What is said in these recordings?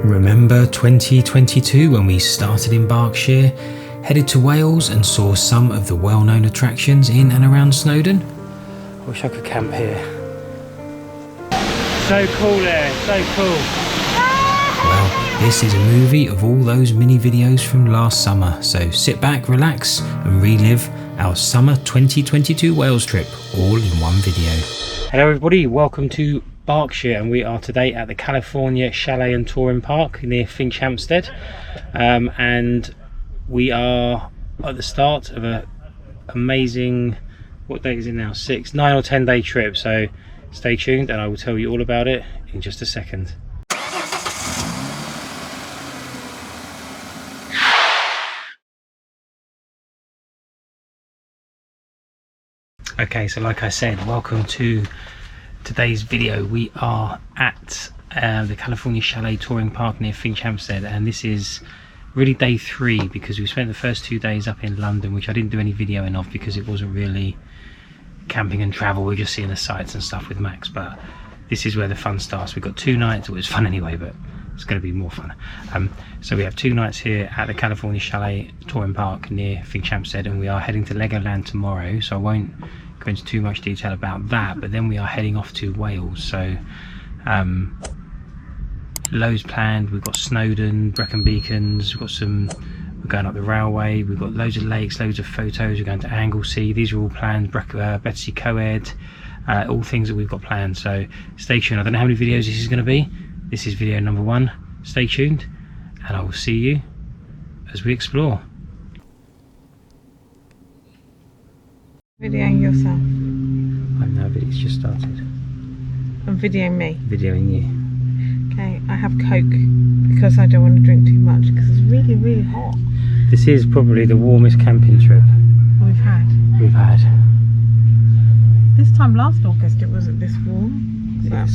Remember 2022 when we started in Berkshire, headed to Wales and saw some of the well-known attractions in and around Snowdon? I wish I could camp here. So cool there, so cool. Well, this is a movie of all those mini videos from last summer, so sit back, relax and relive our summer 2022 Wales trip all in one video. Hello everybody, welcome to Berkshire, and we are today at the California Chalet and Touring Park near Finchampstead, and we are at the start of a amazing, what date is it now, 9 or 10 day trip, so stay tuned and I will tell you all about it in just a second. Okay, so like I said, welcome to today's video. We are at the California Chalet Touring Park near Finchampstead, and this is really day 3 because we spent the first 2 days up in London, which I didn't do any videoing of because it wasn't really camping and travel. We were just seeing the sights and stuff with Max, but this is where the fun starts. We've got 2 nights. It was fun anyway, but it's going to be more fun. So we have 2 nights here at the California Chalet Touring Park near Finchampstead, and we are heading to Legoland tomorrow, so I won't go into too much detail about that, but then we are heading off to Wales, so loads planned. We've got Snowdon, Brecon Beacons, we're going up the railway, we've got loads of lakes, loads of photos, we're going to Anglesey. These are all planned, Betsy Coed, all things that we've got planned, so stay tuned. I don't know how many videos this is going to be. This is video number 1. Stay tuned and I will see you as we explore. Videoing yourself. I know, but it's just started. And videoing me. Videoing you. Okay, I have Coke because I don't want to drink too much because it's really, really hot. This is probably the warmest camping trip we've had. This time last August it wasn't this warm. So. Yes.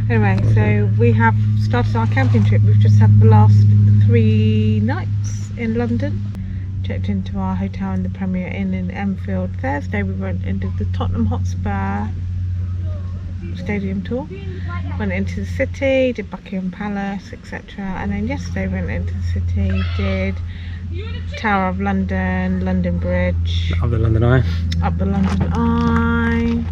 Anyway, so we have started our camping trip. We've just had the last 3 nights in London. Checked into our hotel in the Premier Inn in Enfield. Thursday we went into the Tottenham Hotspur stadium tour, went into the city, did Buckingham Palace, etc. And then yesterday went into the city, did Tower of London, London Bridge, Up the London Eye,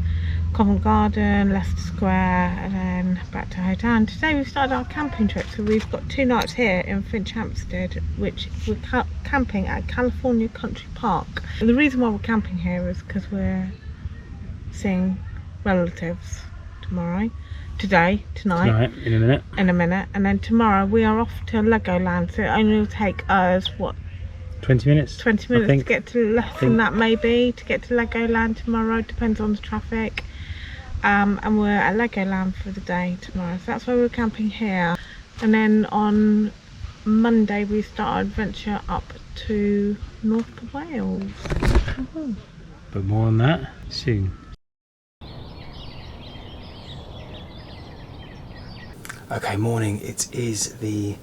Covent Garden, Leicester Square, and then back to hotel. And today we started our camping trip, so we've got 2 nights here in Finchampstead, which we're camping at California Country Park. And the reason why we're camping here is because we're seeing relatives tonight, in a minute, and then tomorrow we are off to Legoland, so it only will take us, what, 20 minutes to get to, less than that maybe, to get to Legoland tomorrow, depends on the traffic. And we're at Legoland for the day tomorrow, so that's why we're camping here. And then on Monday we start our adventure up to North Wales. But more on that soon. Okay, morning. It is the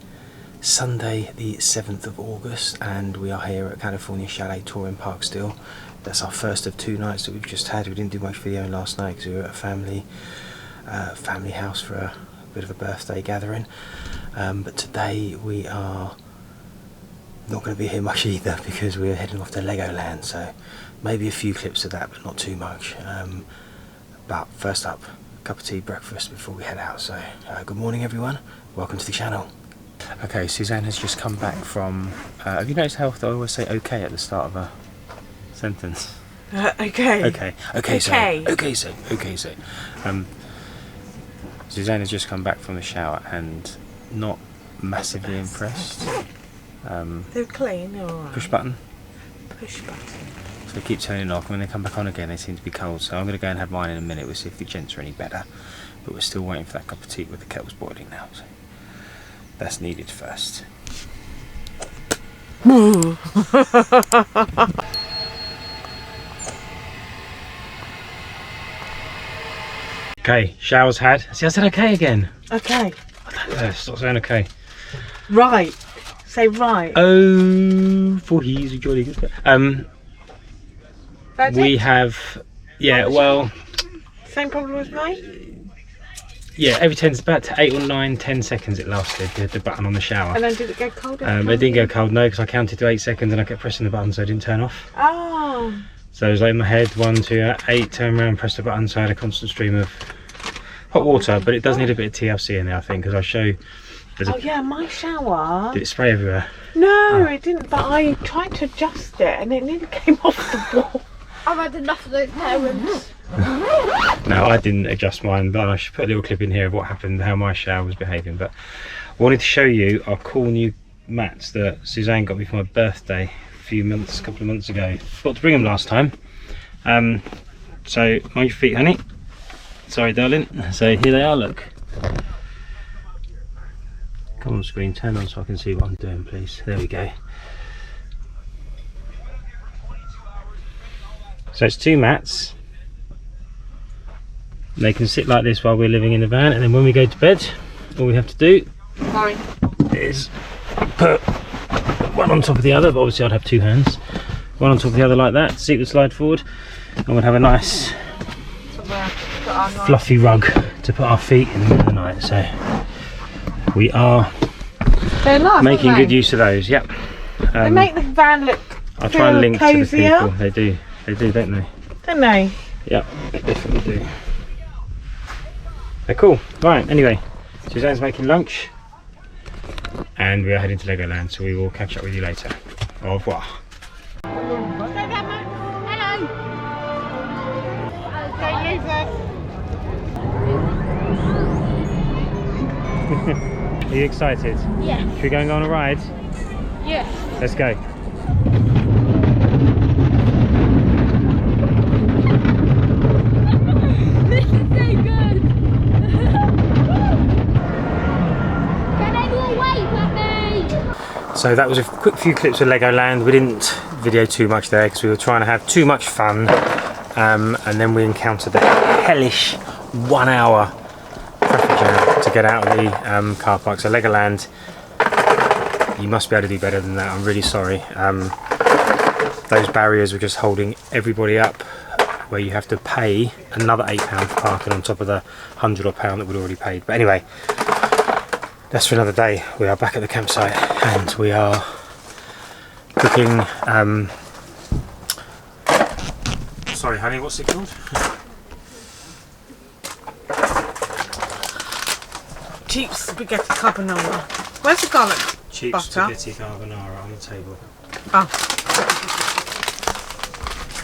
Sunday the 7th of August and we are here at California Chalet Touring Park still. That's our first of 2 nights that we've just had. We didn't do much video last night because we were at a family house for a bit of a birthday gathering, but today we are not going to be here much either because we're heading off to Legoland, so maybe a few clips of that but not too much. But first up, a cup of tea, breakfast before we head out. So good morning everyone, welcome to the channel. Okay, Suzanne has just come back from, have you noticed how often I always say okay at the start of a sentence? Okay. Suzanne has just come back from the shower and not massively impressed. They're clean, they're alright. Push button. So they keep turning off, and when they come back on again they seem to be cold, so I'm going to go and have mine in a minute. We'll see if the gents are any better, but we're still waiting for that cup of tea with the kettle's boiling now, so that's needed first. Okay, showers had. See, I said okay again. Okay. Stop saying okay. Right. Say right. Oh, for he's a jolly good. We have, yeah. Well, same problem as me. Yeah, every 10, about 8 or 9, 10 seconds it lasted, the button on the shower. And then did it go cold? It didn't go cold, no, because I counted to 8 seconds and I kept pressing the button so it didn't turn off. Oh. So it was like in my head, 1, 2, 8, turn around, press the button, so I had a constant stream of hot water, but it does need a bit of TLC in there, I think, because I'll show you. Oh yeah, my shower. Did it spray everywhere? No, it didn't, but I tried to adjust it and it nearly came off the wall. I've had enough of those parents. No, I didn't adjust mine, but I should put a little clip in here of what happened, how my shower was behaving. But I wanted to show you our cool new mats that Suzanne got me for my birthday a couple of months ago. Forgot to bring them last time. So mind your feet, honey. Sorry, darling. So here they are, look. Come on screen, turn on so I can see what I'm doing, please. There we go. So it's 2 mats. They can sit like this while we're living in the van, and then when we go to bed, all we have to do is put one on top of the other, but obviously I'd have 2 hands. One on top of the other like that, seat would slide forward, and we'd have a nice fluffy rug to put our feet in the middle of the night. So we are making good use of those, yep. They make the van look I'll try and link cozier. to the people. They do, don't they? Don't they? Yep, they definitely do. They're cool. Right, anyway, Suzanne's making lunch and we are heading to Legoland, so we will catch up with you later. Au revoir. Hello. Are you excited? Yeah. Should we go and go on a ride? Yeah. Let's go. This is so good. Can anyone wave at me? So that was a quick few clips of Legoland. We didn't video too much there because we were trying to have too much fun, and then we encountered the hellish 1 hour traffic jam to get out of the car park. So Legoland, you must be able to do better than that. I'm really sorry. Those barriers were just holding everybody up, where you have to pay another £8 for parking on top of the £100 odd that we'd already paid. But anyway, that's for another day. We are back at the campsite and we are cooking. Sorry, honey, what's it called? Cheap spaghetti carbonara. Where's the garlic? Cheap butter? spaghetti carbonara on the table. Oh.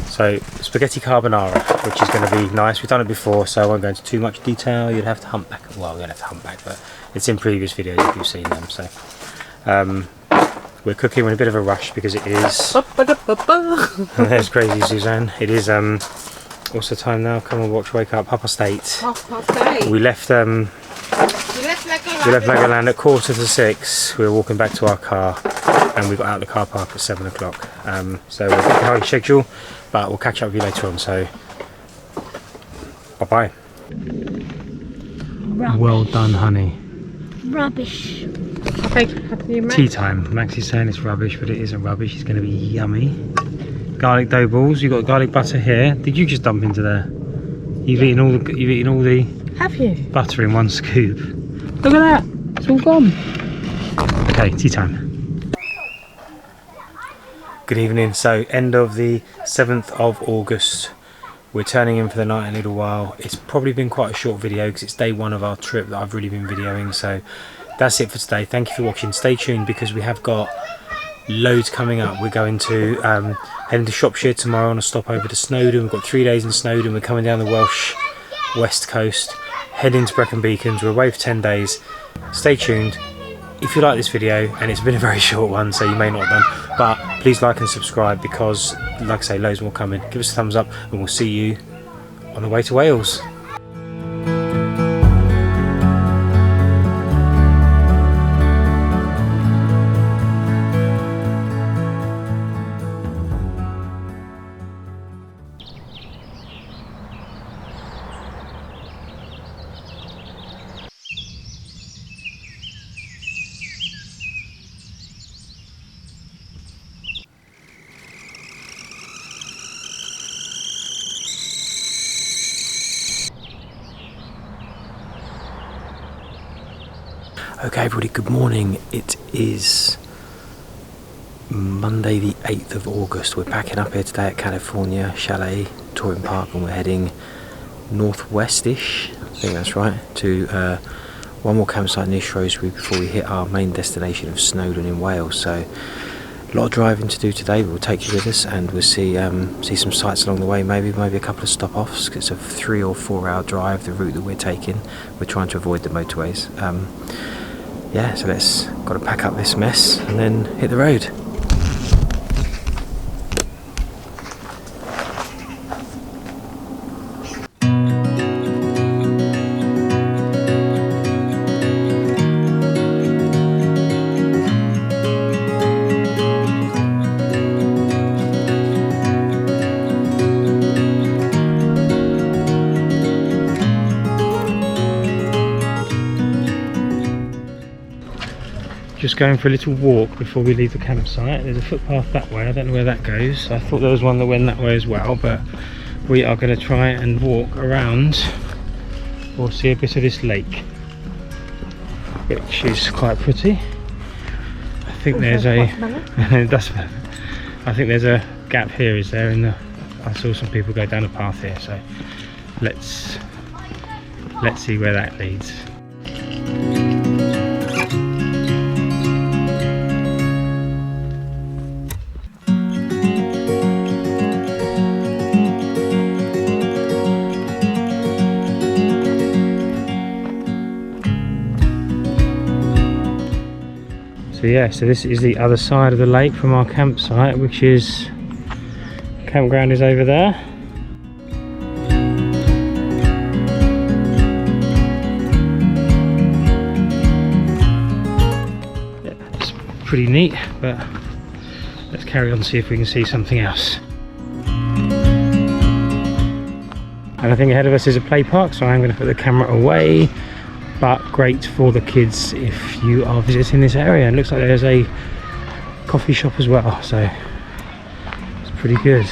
So spaghetti carbonara, which is going to be nice. We've done it before, so I won't go into too much detail. You'd have to hunt back. Well, we don't have to hunt back, but it's in previous videos if you've seen them. So we're cooking. We're in a bit of a rush because it is. There's crazy Suzanne. It is. What's the time now? Come on, watch. Wake up. 8:30. 8:30. We left. We left Legoland at 5:45. We were walking back to our car, and we got out of the car park at 7 o'clock. So we're a bit behind schedule, but we'll catch up with you later on. So bye bye. Well done, honey. Rubbish. Tea time. Maxie's saying it's rubbish, but it isn't rubbish. It's going to be yummy. Garlic dough balls. You've got garlic butter here. Did you just dump into there? You've eaten all the. You've eaten all the. Have you? Butter in one scoop. Look at that. It's all gone. Okay, tea time. Good evening. So end of the 7th of August. We're turning in for the night in a little while. It's probably been quite a short video because it's day 1 of our trip that I've really been videoing. So that's it for today. Thank you for watching. Stay tuned because we have got loads coming up. We're going to heading to Shropshire tomorrow on a stop over to Snowdon. We've got 3 days in Snowdon. We're coming down the Welsh west coast, heading to Brecon Beacons. We're away for 10 days. Stay tuned. If you like this video, and it's been a very short one, so you may not have done, but please like and subscribe because, like I say, loads more coming. Give us a thumbs up and we'll see you on the way to Wales. Okay everybody, good morning. It is Monday the 8th of August. We're packing up here today at California Chalet Touring Park and we're heading northwest-ish, I think that's right, to one more campsite near Shrewsbury before we hit our main destination of Snowdon in Wales. So a lot of driving to do today, but we'll take you with us and we'll see some sights along the way, maybe a couple of stop-offs. It's a 3 or 4 hour drive, the route that we're taking. We're trying to avoid the motorways. Yeah, so got to pack up this mess and then hit the road. Just going for a little walk before we leave the campsite. There's a footpath that way, I don't know where that goes. I thought there was one that went that way as well, but we are going to try and walk around or see a bit of this lake, which is quite pretty. I think there's a I think there's a gap here, is there? I saw some people go down a path here, so let's see where that leads. So yeah, so this is the other side of the lake from our campsite, which is, campground is over there. Yeah, it's pretty neat, but let's carry on and see if we can see something else. And I think ahead of us is a play park, so I'm going to put the camera away. But great for the kids if you are visiting this area. It looks like there's a coffee shop as well, so it's pretty good.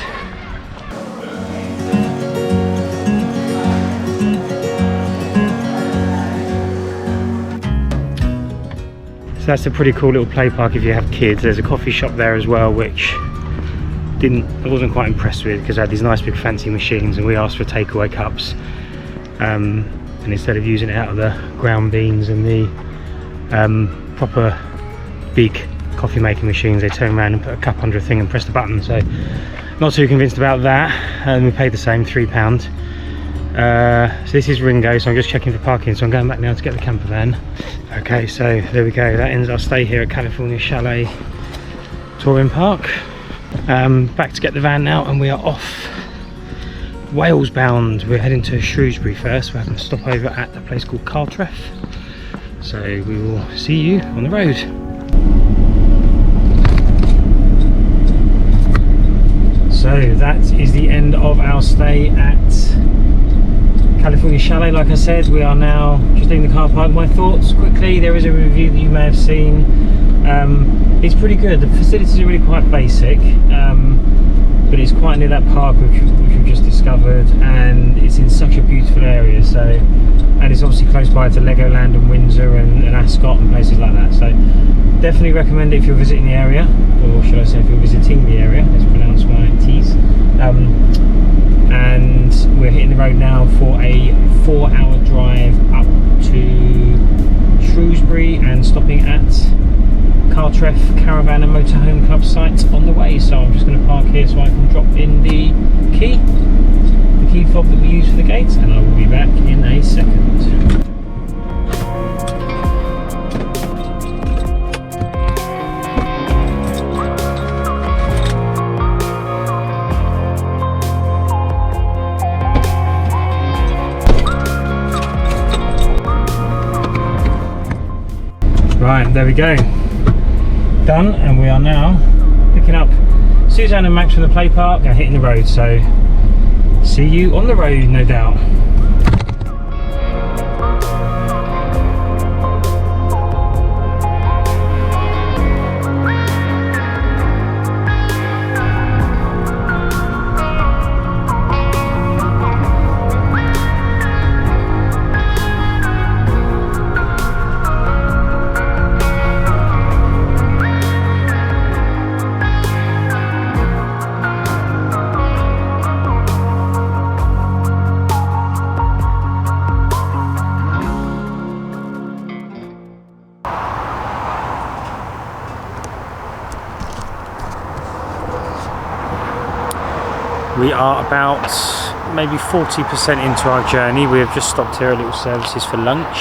So that's a pretty cool little play park if you have kids. There's a coffee shop there as well, which I wasn't quite impressed with because they had these nice big fancy machines and we asked for takeaway cups. And instead of using it out of the ground beans and the proper big coffee making machines, they turn around and put a cup under a thing and press the button. So not too convinced about that, and we paid the same, £3. So this is Ringo, so I'm just checking for parking, so I'm going back now to get the camper van. Okay, so there we go, that ends our stay here at California Chalet Touring Park. Back to get the van now and we are off Wales bound. We're heading to Shrewsbury first. We're having a stop over at a place called Cartref, so we will see you on the road. So that is the end of our stay at California Chalet. Like I said, we are now just leaving the car park. My thoughts quickly, there is a review that you may have seen. It's pretty good. The facilities are really quite basic, but it's quite near that park which we've just discovered, and it's in such a beautiful area. So, and it's obviously close by to Legoland and Windsor and Ascot and places like that. So definitely recommend it if you're visiting the area, or should I say if you're visiting the area, let's pronounce my T's. And we're hitting the road now for a 4-hour drive up to Shrewsbury and stopping at Cartref Caravan and Motorhome Club site on the way. So I'm just going to park here so I can drop in the key fob that we use for the gates, and I will be back in a second. Right, there we go. Done, and we are now picking up Suzanne and Max from the play park and hitting the road, so see you on the road, no doubt. We are about maybe 40% into our journey. We have just stopped here at Little Services for lunch.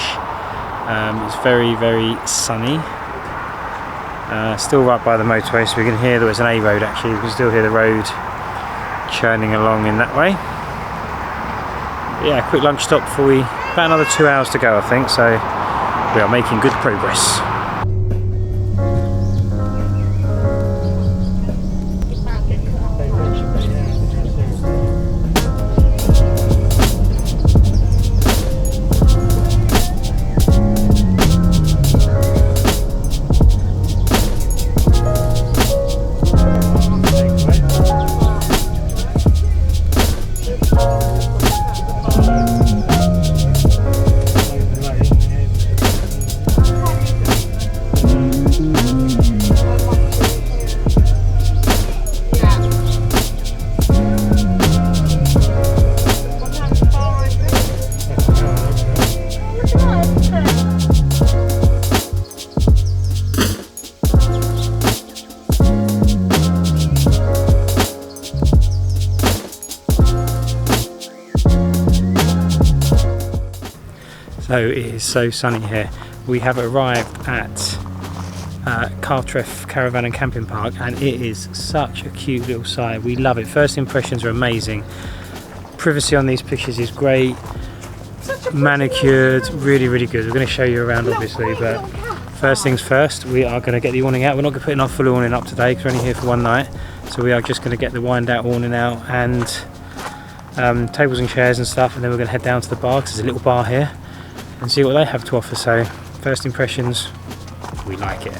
It's very, very sunny. Still right by the motorway, so we can hear there was an A road actually. We can still hear the road churning along in that way. Yeah, quick lunch stop before we, about another 2 hours to go I think, so we are making good progress. So it is so sunny here. We have arrived at Cartreff Caravan and Camping Park, and it is such a cute little site. We love it. First impressions are amazing. Privacy on these pictures is great. Manicured, really, really good. We're going to show you around obviously, but first things first, we are going to get the awning out. We're not going to put our full awning up today because we're only here for one night. So we are just going to get the wind out awning out and tables and chairs and stuff, and then we're going to head down to the bar because there's a little bar here and see what they have to offer. So first impressions, we like it.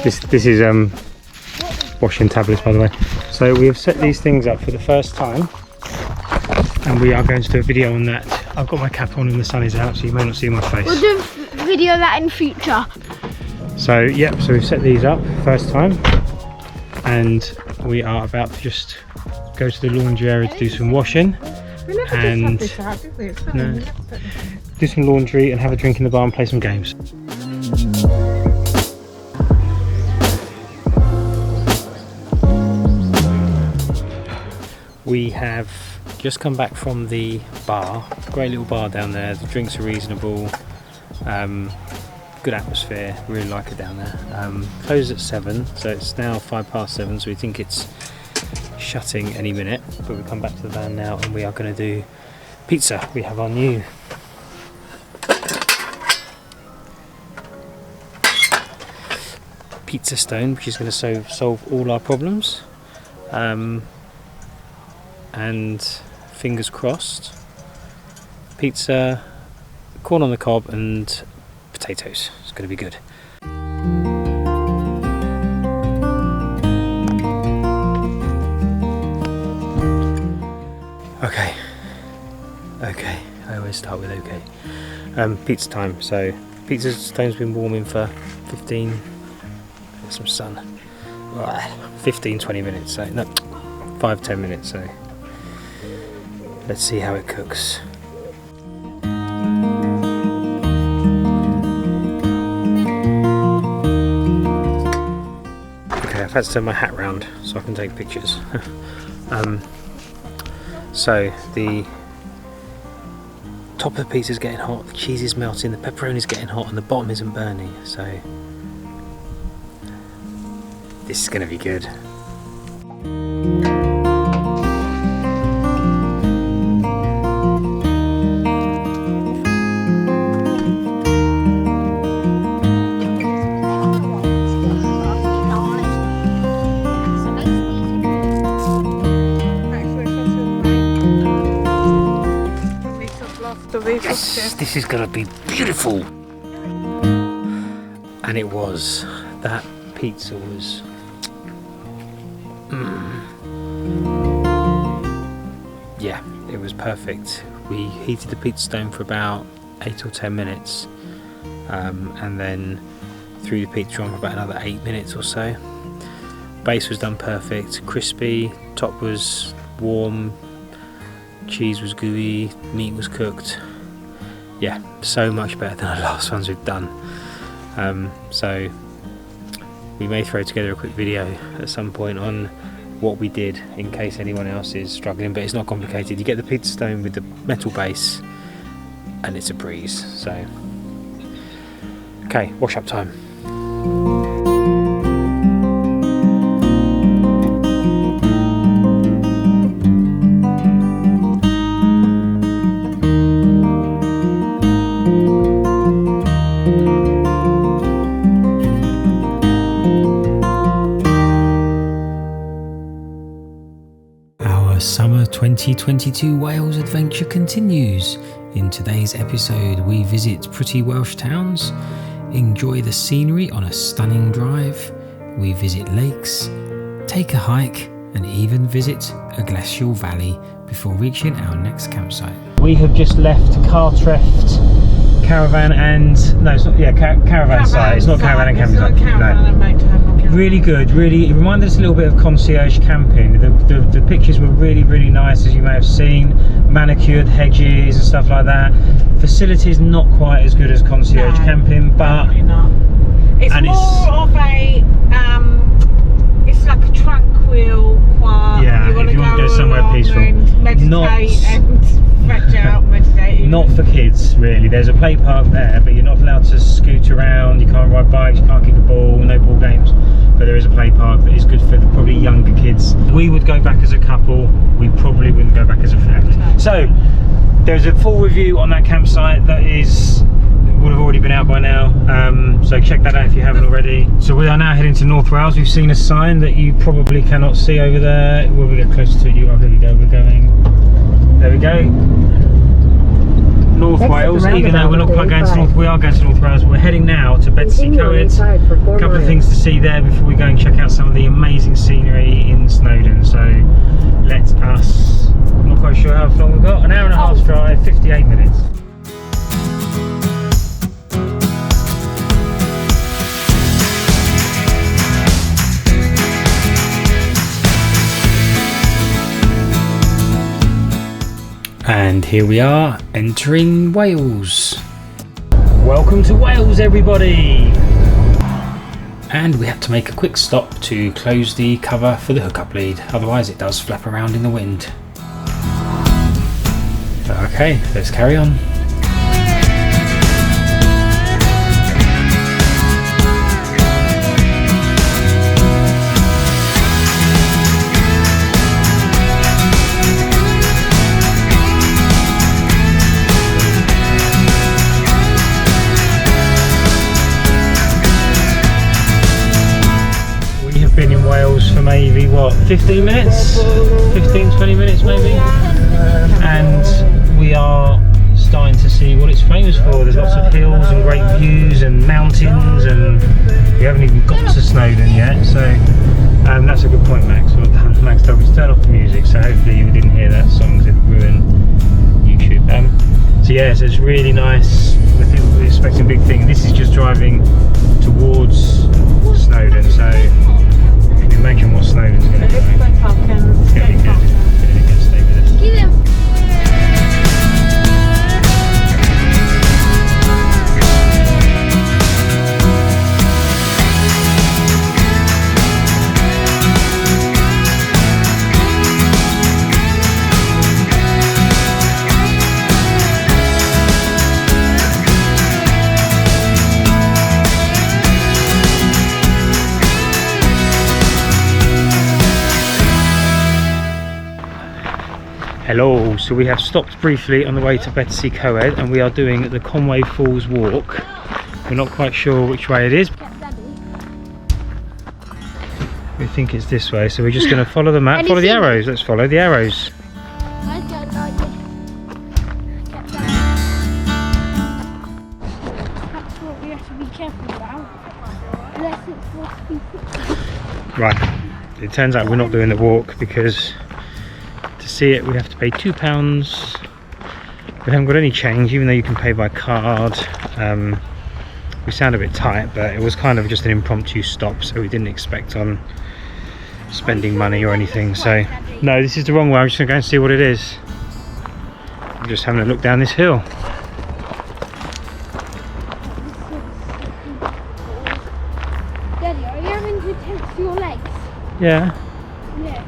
This is washing tablets, by the way. So we have set these things up for the first time, and we are going to do a video on that. I've got my cap on and the sun is out, so you may not see my face. We'll do a video of that in future. So yep, so we've set these up first time, and we are about to just go to the laundry area to do some washing and do some laundry and have a drink in the bar and play some games. We have just come back from the bar, great little bar down there. The drinks are reasonable, good atmosphere, really like it down there. Closes at 7, so it's now 7:05, so we think it's shutting any minute, but we come back to the van now and we are going to do pizza. We have our new pizza stone, which is going to solve all our problems, and fingers crossed, pizza, corn on the cob and potatoes. It's going to be good. Okay, I always start with okay. Pizza time. So pizza stone's been warming for 15, get some sun, 15-20 minutes, so no, 5-10 minutes, so let's see how it cooks. Okay, I've had to turn my hat round so I can take pictures. So the top of the pizza is getting hot, the cheese is melting, the pepperoni is getting hot, and the bottom isn't burning. So this is going to be good. Yes, this is going to be beautiful. And it was. That pizza was yeah, it was perfect. We heated the pizza stone for about 8 or 10 minutes, and then threw the pizza on for about another 8 minutes or so. Base was done perfect, crispy, top was warm, cheese was gooey, meat was cooked. Yeah, so much better than the last ones we've done. So we may throw together a quick video at some point on what we did in case anyone else is struggling, but it's not complicated. You get the pizza stone with the metal base and it's a breeze. So okay, wash up time. Summer 2022 Wales adventure continues. In today's episode we visit pretty Welsh towns, enjoy the scenery on a stunning drive, we visit lakes, take a hike and even visit a glacial valley before reaching our next campsite. We have just left Cartreft Caravan and caravan site. It's not caravan and camping site. Really good, really, it reminded us a little bit of concierge camping. The pictures were really nice, as you may have seen, manicured hedges and stuff like that. Facilities not quite as good as concierge camping, but not. It's it's like a tranquil, quiet. Yeah, if you want to go somewhere peaceful, and meditate and stretch out, meditate. Not for kids, really. There's a play park there, but you're not allowed to scoot around. You can't ride bikes. You can't kick a ball. No ball games. But there is a play park that is good for the probably younger kids. We would go back as a couple. We probably wouldn't go back as a family. So there's a full review on that campsite that would have already been out by now. So check that out if you haven't already. So we are now heading to North Wales. We've seen a sign that you probably cannot see over there. When we get closer to it, here we go. We're going. There we go. North Wales, even though we're not quite going to North, we are going to North Wales. We're heading now to Coed. A couple of things to see there before we go and check out some of the amazing scenery in Snowdon. So let us, I'm not quite sure how long we've got, an hour and a half drive, 58 minutes. And here we are, entering Wales. Welcome to Wales, everybody! And we had to make a quick stop to close the cover for the hookup lead, otherwise it does flap around in the wind. Okay, let's carry on. Been in Wales for maybe what, 15 minutes? 15-20 minutes maybe? And we are starting to see what it's famous for. There's lots of hills and great views and mountains, and we haven't even got to Snowdon yet, so that's a good point, Max. Well done. Max told me to turn off the music, so hopefully you didn't hear that song because it would ruin YouTube. So yeah, so it's really nice. We're expecting a big thing. This is just driving towards Snowdon, so imagine what Snowdon's going to be like. It's going to be good. Stay with us. Hello, so we have stopped briefly on the way to Coed and we are doing the Conway Falls walk. We're not quite sure which way it is. We think it's this way, so we're just going to follow the map, follow the arrows. Let's follow the arrows. That's what we have to be careful about. Unless it's supposed to be. Right, it turns out we're not doing the walk because to see it we have to pay £2. We haven't got any change, even though you can pay by card. We sound a bit tight, but it was kind of just an impromptu stop, so we didn't expect on spending money or anything. So no, this is the wrong way. I'm just going to go and see what it is. I'm just having a look down this hill. Daddy, are you having Yeah. Yeah.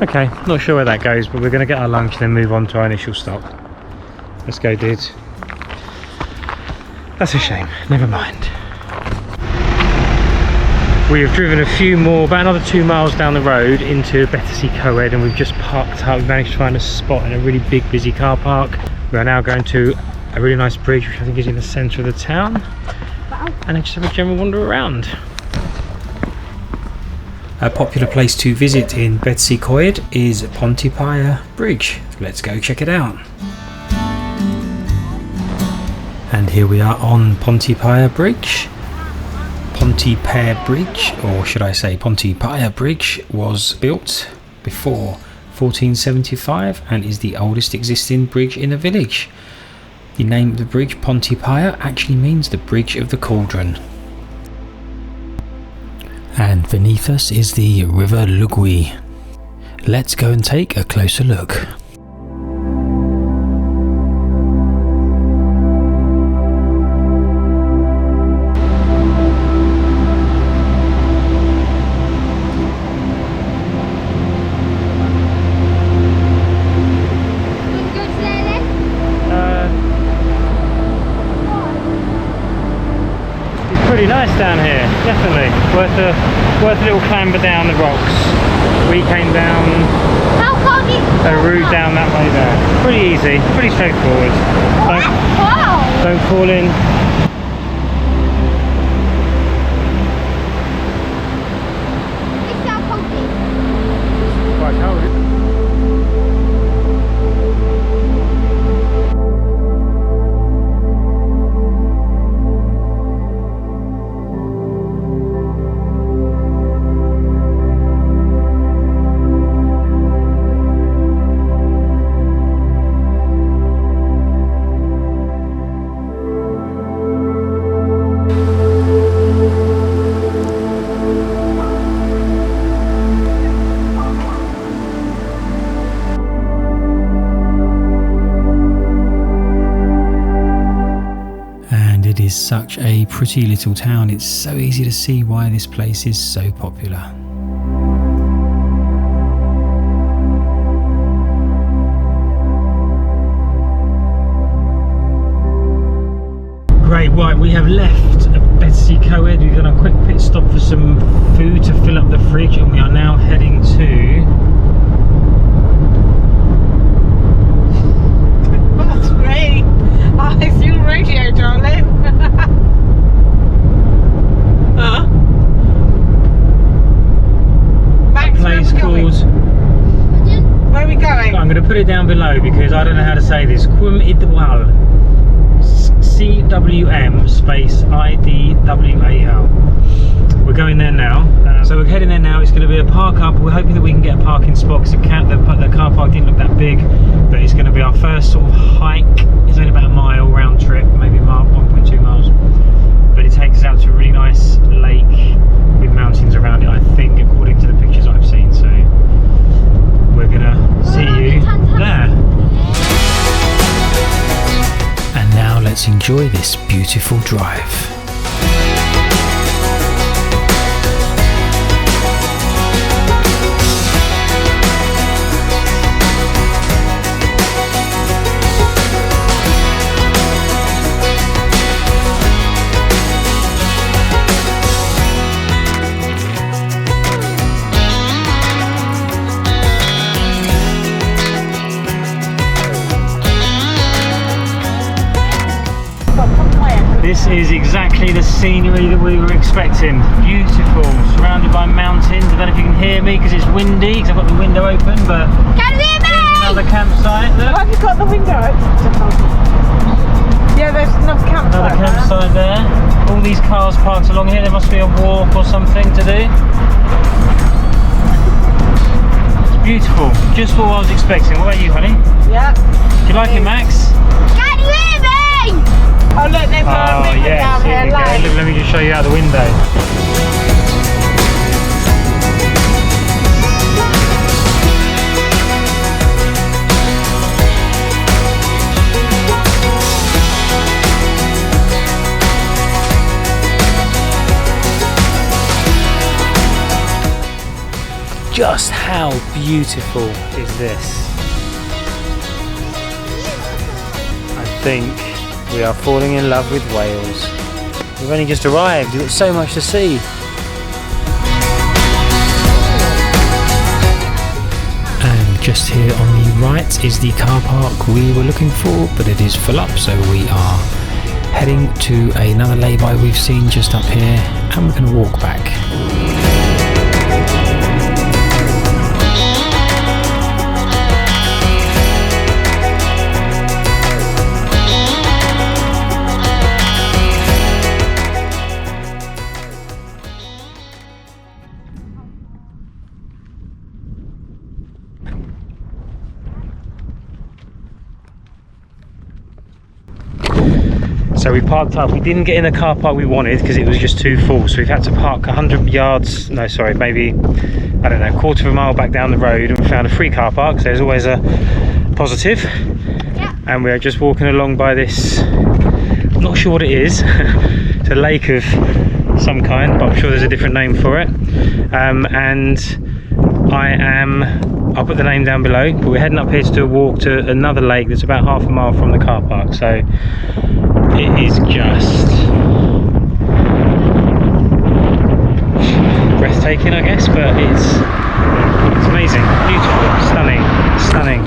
Okay, not sure where that goes, but we're going to get our lunch and then move on to our initial stop. Let's go, dudes. That's a shame. Never mind. We have driven a few more, about another 2 miles down the road into Battersea Coed, and we've just parked up. We've managed to find a spot in a really big, busy car park. We are now going to a really nice bridge, which I think is in the centre of the town, and then just have a general wander around. A popular place to visit in Battersea Coed is Pontypridd Bridge. Let's go check it out. And here we are on Pontypridd Bridge. Pontypridd Bridge, or should I say Pontypridd Bridge, was built before 1475 and is the oldest existing bridge in the village. The name of the bridge, Pontypridd, actually means the Bridge of the Cauldron. And beneath us is the River Lugwy. Let's go and take a closer look. Pretty nice down here, definitely. Worth a little clamber down the rocks. We came down a route down that way there. Pretty easy, pretty straightforward. Don't fall in. Quite cold. Is such a pretty little town. It's so easy to see why this place is so popular. Great, right, we have left Battersea Coed. We've done a quick pit stop for some food to fill up the fridge, and we are now heading to... That's great. Oh, it's your radio, darling. Huh? Max, a place called... Where are we going? I'm going to put it down below because I don't know how to say this. Cwm Idwal. CWM space IDWAL. We're going there now. So we're heading there now. It's going to be a park up. We're hoping that we can get a parking spot because the car park didn't look that big, but it's going to be our first sort of hike. It's only about a mile round trip, maybe 1.2 miles, but it takes us out to a really nice lake with mountains around it, I think, according to the pictures I've seen. So we're going to see you there. And now let's enjoy this beautiful drive. This is exactly the scenery that we were expecting. Beautiful, surrounded by mountains. I don't know if you can hear me because it's windy, because I've got the window open, but Can you hear me? another campsite. Look. Why have you got the window open? Yeah, there's another campsite. Another campsite there. All these cars parked along here. There must be a walk or something to do. It's beautiful, just what I was expecting. What about you, honey? Yeah. Do you like it, Max? Can you hear me? Oh look, there's a river down here we here. go. Look, let me just show you out the window. Just how beautiful is this? I think we are falling in love with Wales. We've only just arrived, we've got so much to see. And just here on the right is the car park we were looking for, but it is full up, so we are heading to another lay-by we've seen just up here, and we're going to walk back. So we parked up, we didn't get in the car park we wanted because it was just too full, so we've had to park 100 yards, no sorry, maybe, I don't know, a quarter of a mile back down the road, and we found a free car park, so there's always a positive. Yeah. And we're just walking along by this, I'm not sure what it is, it's a lake of some kind, but I'm sure there's a different name for it. And I'll put the name down below, but we're heading up here to do a walk to another lake that's about half a mile from the car park, so it is just breathtaking, I guess, but it's amazing, beautiful, stunning, stunning.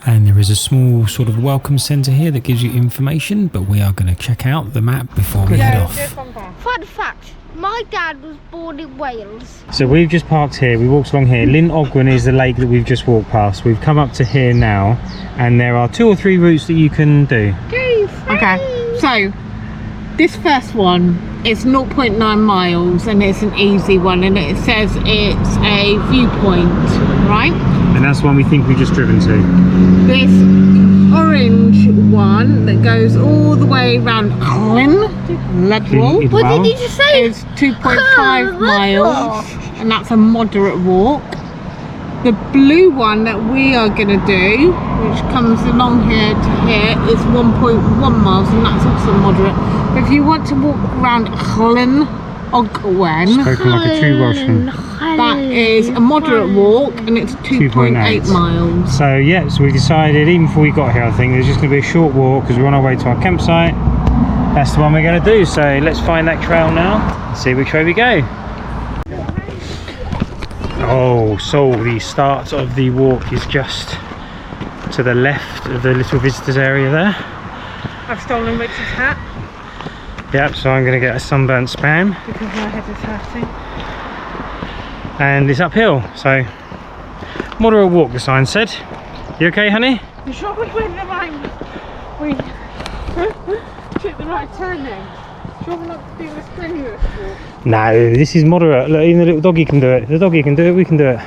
And there is a small sort of welcome centre here that gives you information, but we are going to check out the map before we head off. Fun fact, my dad was born in Wales. So we've just parked here, we walked along here. Llyn Ogwen is the lake that we've just walked past. We've come up to here now, and there are 2 or 3 routes that you can do. Okay, so this first one is 0.9 miles and it's an easy one, and it says it's a viewpoint, right? And that's one we think we've just driven to. This orange one that goes all the way around Ledwell. What did you just say? Is 2.5 miles, and that's a moderate walk. The blue one that we are going to do, which comes along here to here, is 1.1 miles, and that's also moderate. But if you want to walk around Llyn Ogwen, spoken like a true Welshman, that is a moderate walk, and it's 2.8 miles. So yeah, so we decided even before we got here, I think there's just going to be a short walk because we're on our way to our campsite. That's the one we're going to do, so let's find that trail now and see which way we go. Oh, so the start of the walk is just to the left of the little visitors area there. I've stolen Richard's hat. Yep, so I'm going to get a sunburnt spam. Because my head is hurting. And it's uphill, so moderate walk, the sign said. You okay, honey? You sure we went the right? We took the right turning. Sure we're not doing a strenuous walk? No, this is moderate. Look, even the little doggy can do it. The doggy can do it, we can do it.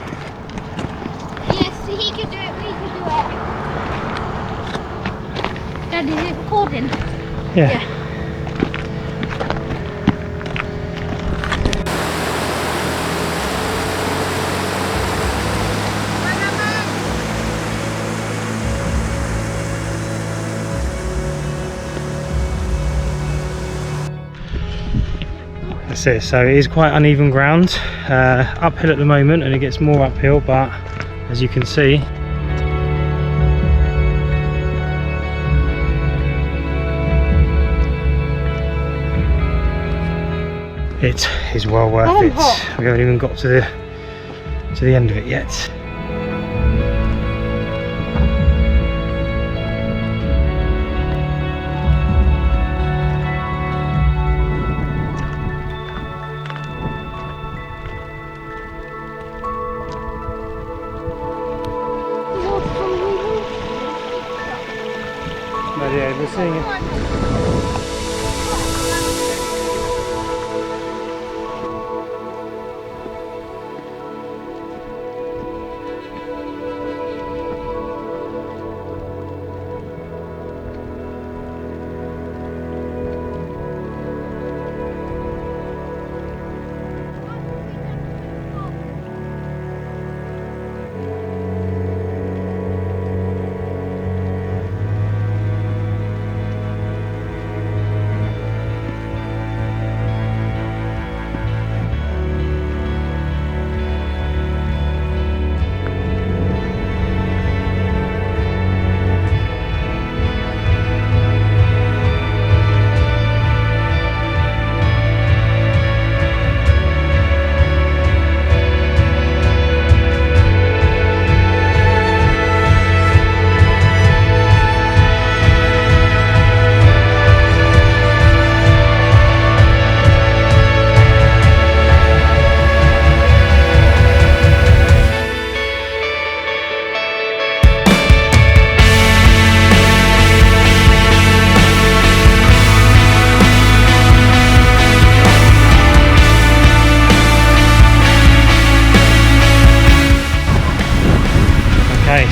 Yes, he can do it, we can do it. Dad, is it recording? Yeah. That's it, so it is quite uneven ground, uphill at the moment, and it gets more uphill, but as you can see, it is well worth it. We haven't even got to the end of it yet. But yeah, we're seeing it.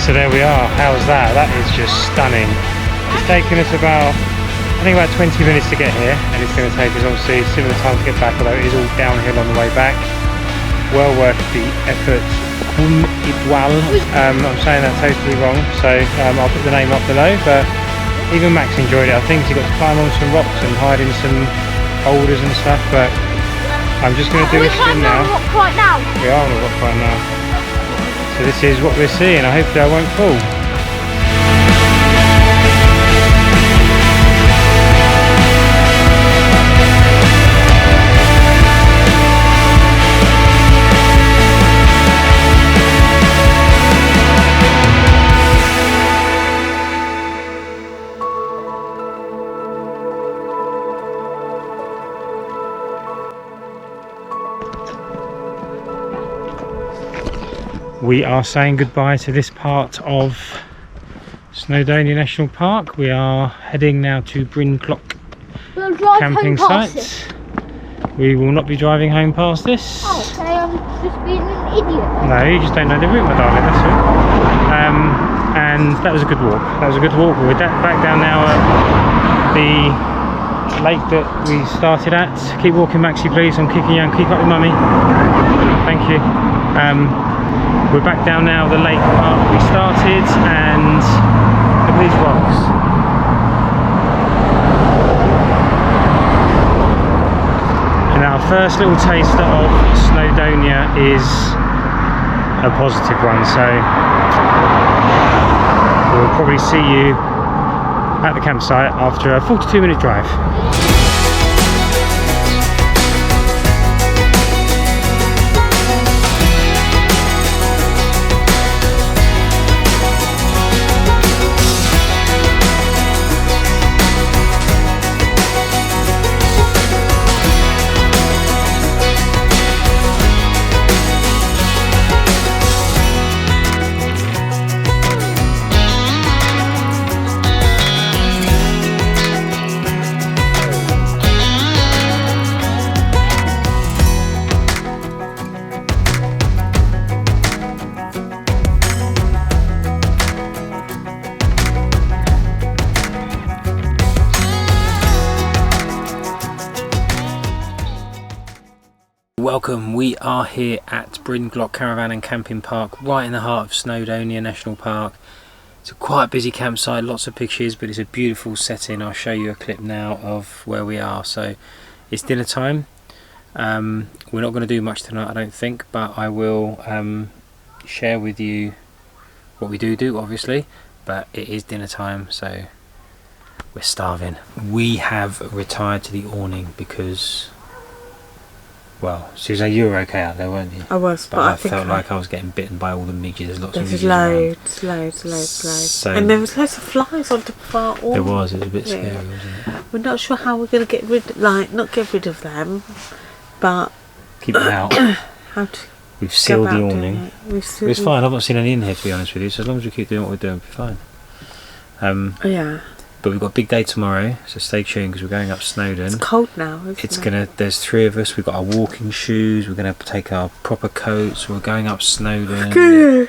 So there we are. How's that? That is just stunning. It's taken us about, I think about 20 minutes to get here, and it's going to take us obviously similar time to get back, although it is all downhill on the way back. Well worth the effort. I'm saying that totally wrong, so I'll put the name up below, but even Max enjoyed it. I think he got to climb on some rocks and hide in some boulders and stuff, but I'm just going to do a spin now. We're climbing on a rock right now. We are on a rock right now. So this is what we're seeing. I hope I won't fall. We are saying goodbye to this part of Snowdonia National Park. We are heading now to Bryn-Clock We'll drive camping home past site. We will not be driving home past this. Oh, okay, I'm just being an idiot. No, you just don't know the route, my darling, that's all. And that was a good walk. That was a good walk. We're back down now at the lake that we started at. Keep walking, Maxie, please. I'm kicking you and keep up with mummy. Thank you. We're back down now the lake park we started, and look at these rocks. And our first little taster of Snowdonia is a positive one, so we'll probably see you at the campsite after a 42-minute drive. Welcome, we are here at Bryn-Clock Caravan and Camping Park, right in the heart of Snowdonia National Park. It's a quite busy campsite, lots of pictures, but it's a beautiful setting. I'll show you a clip now of where we are. So it's dinner time. We're not going to do much tonight, I don't think, but I will share with you what we do obviously, but it is dinner time, so we're starving. We have retired to the awning because, well, Suzanne, you were okay out there, weren't you? I was, but I felt like I was getting bitten by all the midges. There's lots of midges loads, around. loads. So and there was loads of flies on top of our awning. It was a bit scary, wasn't it? We're not sure how we're going to get rid, not get rid of them, but keep them out. How to? We've sealed the awning. It's fine. I've not seen any in here, to be honest with you. So as long as we keep doing what we're doing, we'll be fine. Yeah. But we've got a big day tomorrow, so stay tuned because we're going up Snowdon. It's cold now, isn't it? There's three of us. We've got our walking shoes. We're gonna take our proper coats. We're going up Snowdon.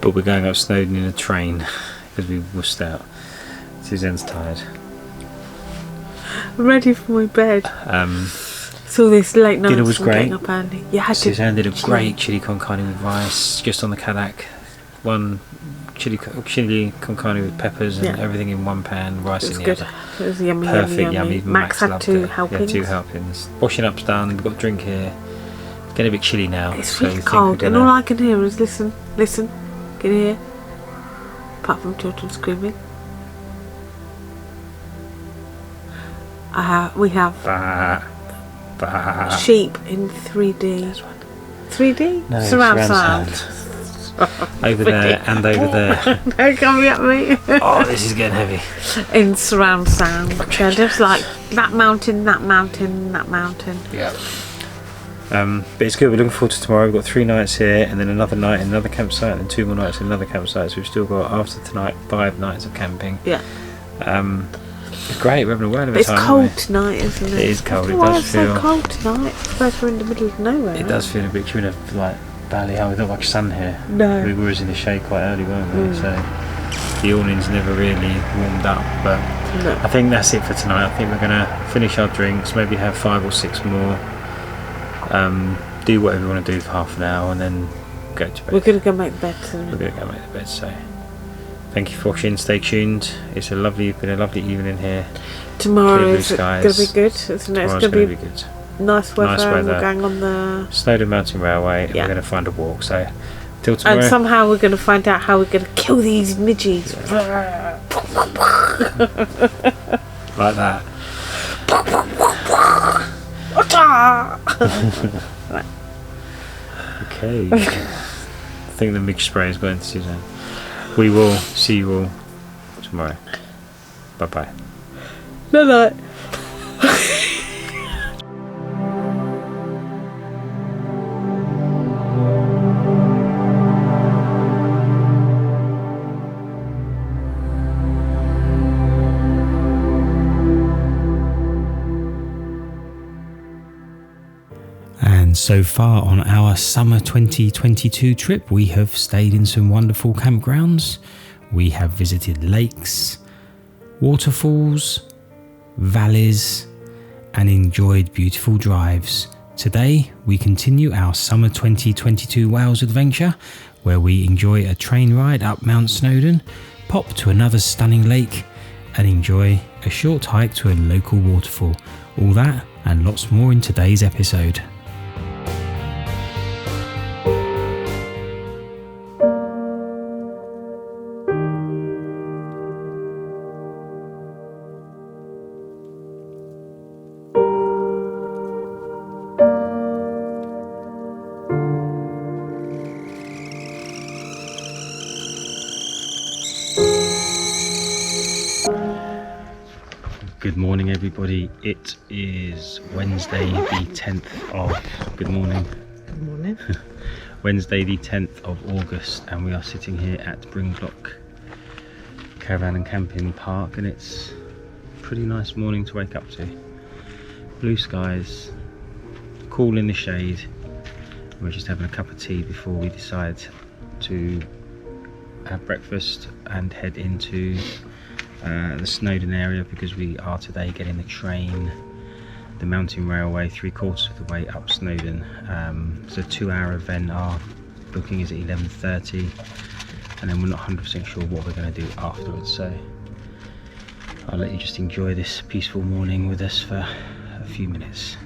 But we're going up Snowdon in a train because we wussed out. Suzanne's tired. I'm ready for my bed. So this late night. Dinner was great. Up early. Yeah, Suzanne did a great chili con carne with rice, just on the Cadillac. One chili con carne with peppers and everything in one pan, rice in the other. It was yummy. Perfect, yummy. Max had two helpings. Yeah, 2 helpings. Washing up's done. We've got a drink here. It's getting a bit chilly now. It's really cold, and all I can hear is listen. Can you hear? Apart from children screaming. We have sheep in 3D. 3D? No, surround sound. Over there and over there. They're coming at me. Oh, this is getting heavy. In surround sound. They're just like that mountain, that mountain, that mountain. Yeah. But it's good. We're looking forward to tomorrow. We've got 3 nights here, and then another night in another campsite, and then 2 more nights in another campsite. So we've still got, after tonight, 5 nights of camping. Yeah. It's great, we're having a word of a It's time. cold tonight, isn't it? It is cold, it Why does it's feel. so cold tonight? I suppose we're in the middle of nowhere. It does feel a bit. We're in a like valley. Oh, we don't like sun here. No. We were in the shade quite early, weren't we? So the awnings never really warmed up. But No. I think that's it for tonight. I think we're gonna finish our drinks, maybe have 5 or 6 more. Do whatever we want to do for half an hour, and then go to bed. We're going to go make bed. We're gonna go make the bed. So thank you for watching. Stay tuned. It's been a lovely evening here. Tomorrow Blue is going skies. to be good, isn't it? It's Tomorrow's going to be good. nice weather. Nice And weather. we're going on the... Snowdon Mountain Railway. And Yeah. we're going to find a walk. So till tomorrow. And somehow we're going to find out how we're going to kill these midges. Like that. Okay. I think the mixed spray has got into Suzanne. We will see you all tomorrow. Bye bye. No, no. And so far on our summer 2022 trip, we have stayed in some wonderful campgrounds. We have visited lakes, waterfalls, valleys, and enjoyed beautiful drives. Today, we continue our summer 2022 Wales adventure, where we enjoy a train ride up Mount Snowdon, pop to another stunning lake, and enjoy a short hike to a local waterfall. All that and lots more in today's episode. Good morning, everybody. It is Wednesday the 10th of... Good morning. Good morning. Wednesday the 10th of August, and we are sitting here at Brindlock Caravan and Camping Park, and it's a pretty nice morning to wake up to. Blue skies, cool in the shade. We're just having a cup of tea before we decide to have breakfast and head into the Snowdon area, because we are today getting the train, the mountain railway, 3/4 of the way up Snowdon. It's a 2-hour event. Our booking is at 11:30, and then we're not 100% sure what we're going to do afterwards, so I'll let you just enjoy this peaceful morning with us for a few minutes.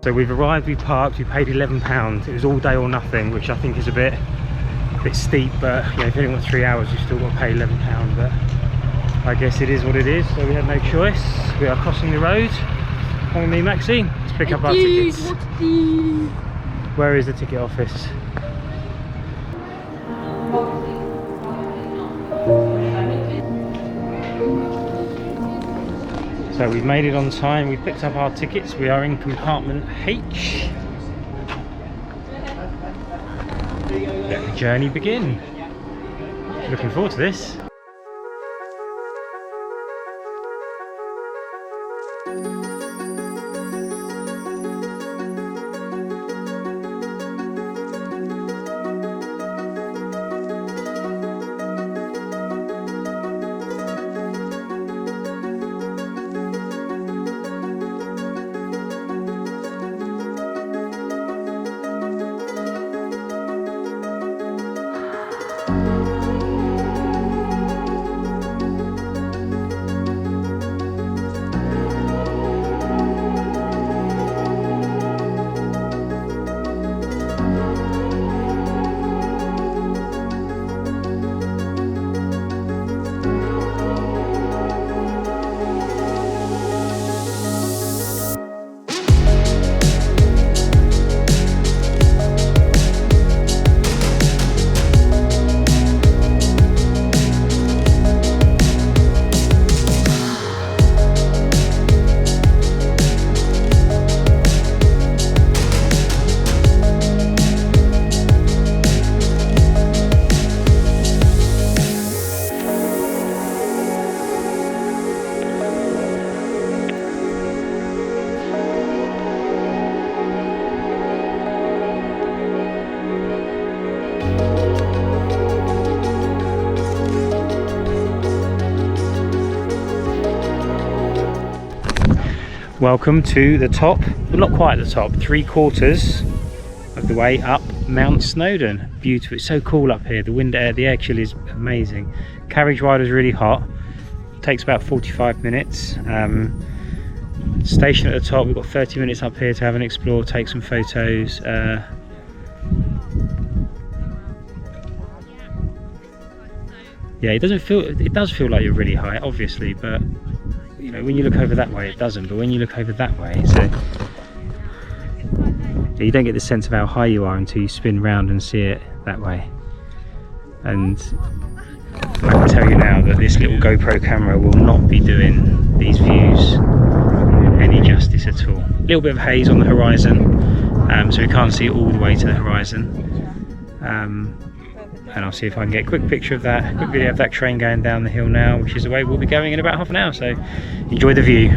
So we've arrived, we parked, we paid £11. It was all day or nothing, which I think is a bit steep, but you know, if you only got 3 hours, you've still got to pay £11. But I guess it is what it is, so we had no choice. We are crossing the road. Come with me, Maxine, to pick up our tickets. Where is the ticket office? So we've made it on time, we picked up our tickets, we are in compartment H. Let the journey begin. Looking forward to this. Welcome to the top, well, not quite the top, 3/4 of the way up Mount Snowdon. Beautiful, it's so cool up here. The wind air, the air chill is amazing. Carriage ride is really hot, takes about 45 minutes. Station at the top, we've got 30 minutes up here to have an explore, take some photos. Yeah, it does feel like you're really high, obviously, but you know, when you look over that way it doesn't, but when you look over that way, so you don't get the sense of how high you are until you spin round and see it that way. And I can tell you now that this little GoPro camera will not be doing these views any justice at all. A little bit of haze on the horizon, so we can't see all the way to the horizon. And I'll see if I can get a quick picture of that, a quick video of that train going down the hill now, which is the way we'll be going in about half an hour, so enjoy the view.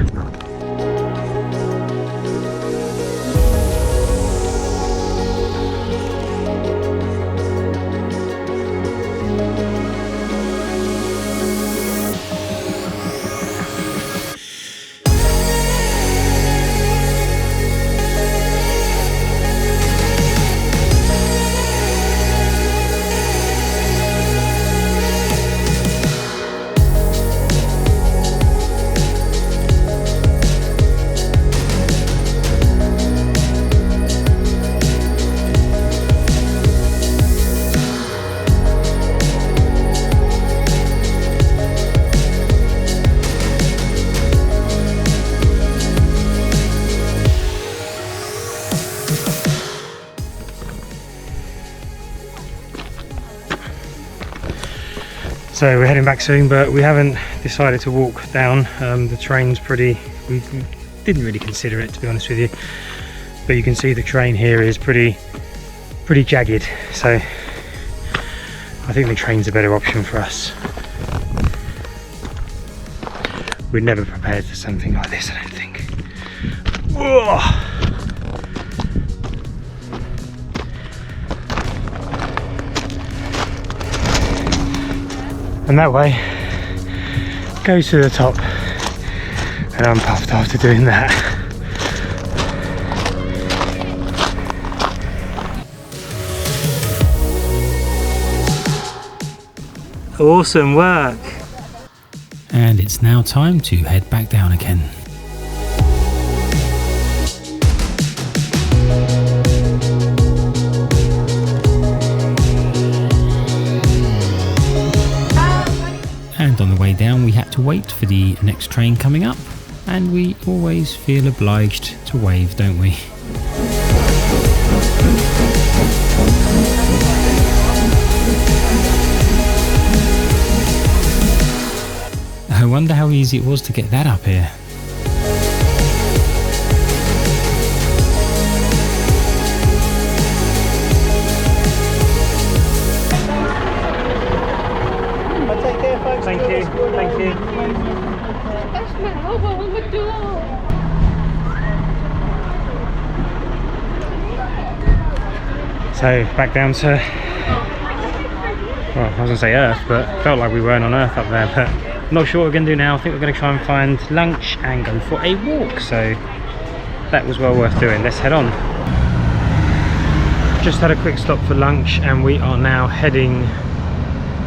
So we're heading back soon, but we haven't decided to walk down. The train's we didn't really consider it, to be honest with you, but you can see the train here is pretty jagged, so I think the train's a better option for us. We're never prepared for something like this, I don't think. Whoa! And that way goes to the top, and I'm puffed after doing that. Awesome work! And it's now time to head back down again. And on the way down we had to wait for the next train coming up, and we always feel obliged to wave, don't we? I wonder how easy it was to get that up here. Thank you, thank you. So back down to, well, I was going to say Earth, but it felt like we weren't on Earth up there, but I'm not sure what we're going to do now. I think we're going to try and find lunch and go for a walk, so that was well worth doing. Let's head on. Just had a quick stop for lunch and we are now heading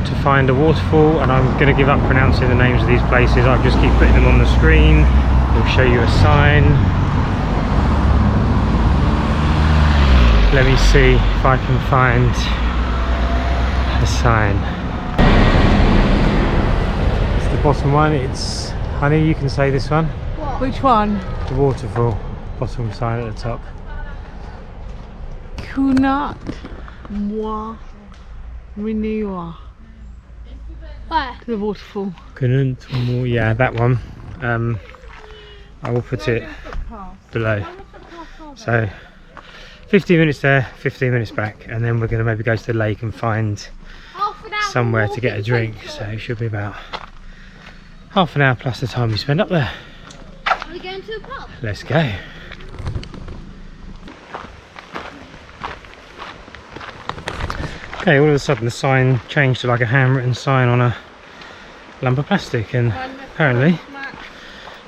to find a waterfall, and I'm going to give up pronouncing the names of these places. I'll just keep putting them on the screen. We'll show you a sign. Let me see if I can find a sign. It's the bottom one. It's, honey, you can say this one. What? Which one? The waterfall. Bottom sign at the top. Kunat Moi Renewa. Where? The waterfall. Yeah, that one. I will put it below. So 15 minutes there, 15 minutes back, and then we're going to maybe go to the lake and find somewhere to get a drink. So it should be about half an hour plus the time we spend up there. Are we going to a pub? Let's go. Okay, all of a sudden the sign changed to like a handwritten sign on a lump of plastic, and apparently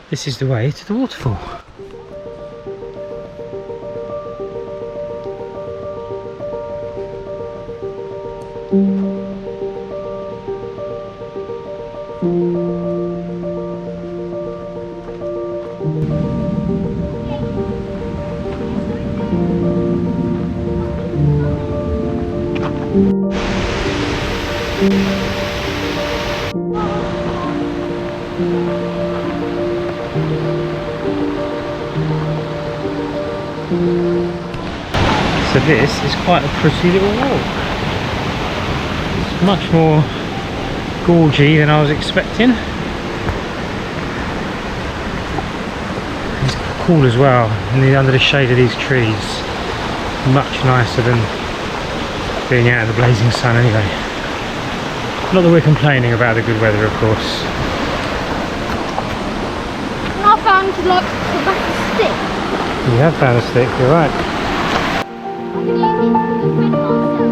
this is the way to the waterfall. So this is quite a pretty little walk. It's much more gorgy than I was expecting. It's cool as well, under the shade of these trees. Much nicer than being out in the blazing sun anyway. Not that we're complaining about the good weather, of course. And I found like the back of a stick. You have found a stick, you're right. I'm going to use it to defend myself.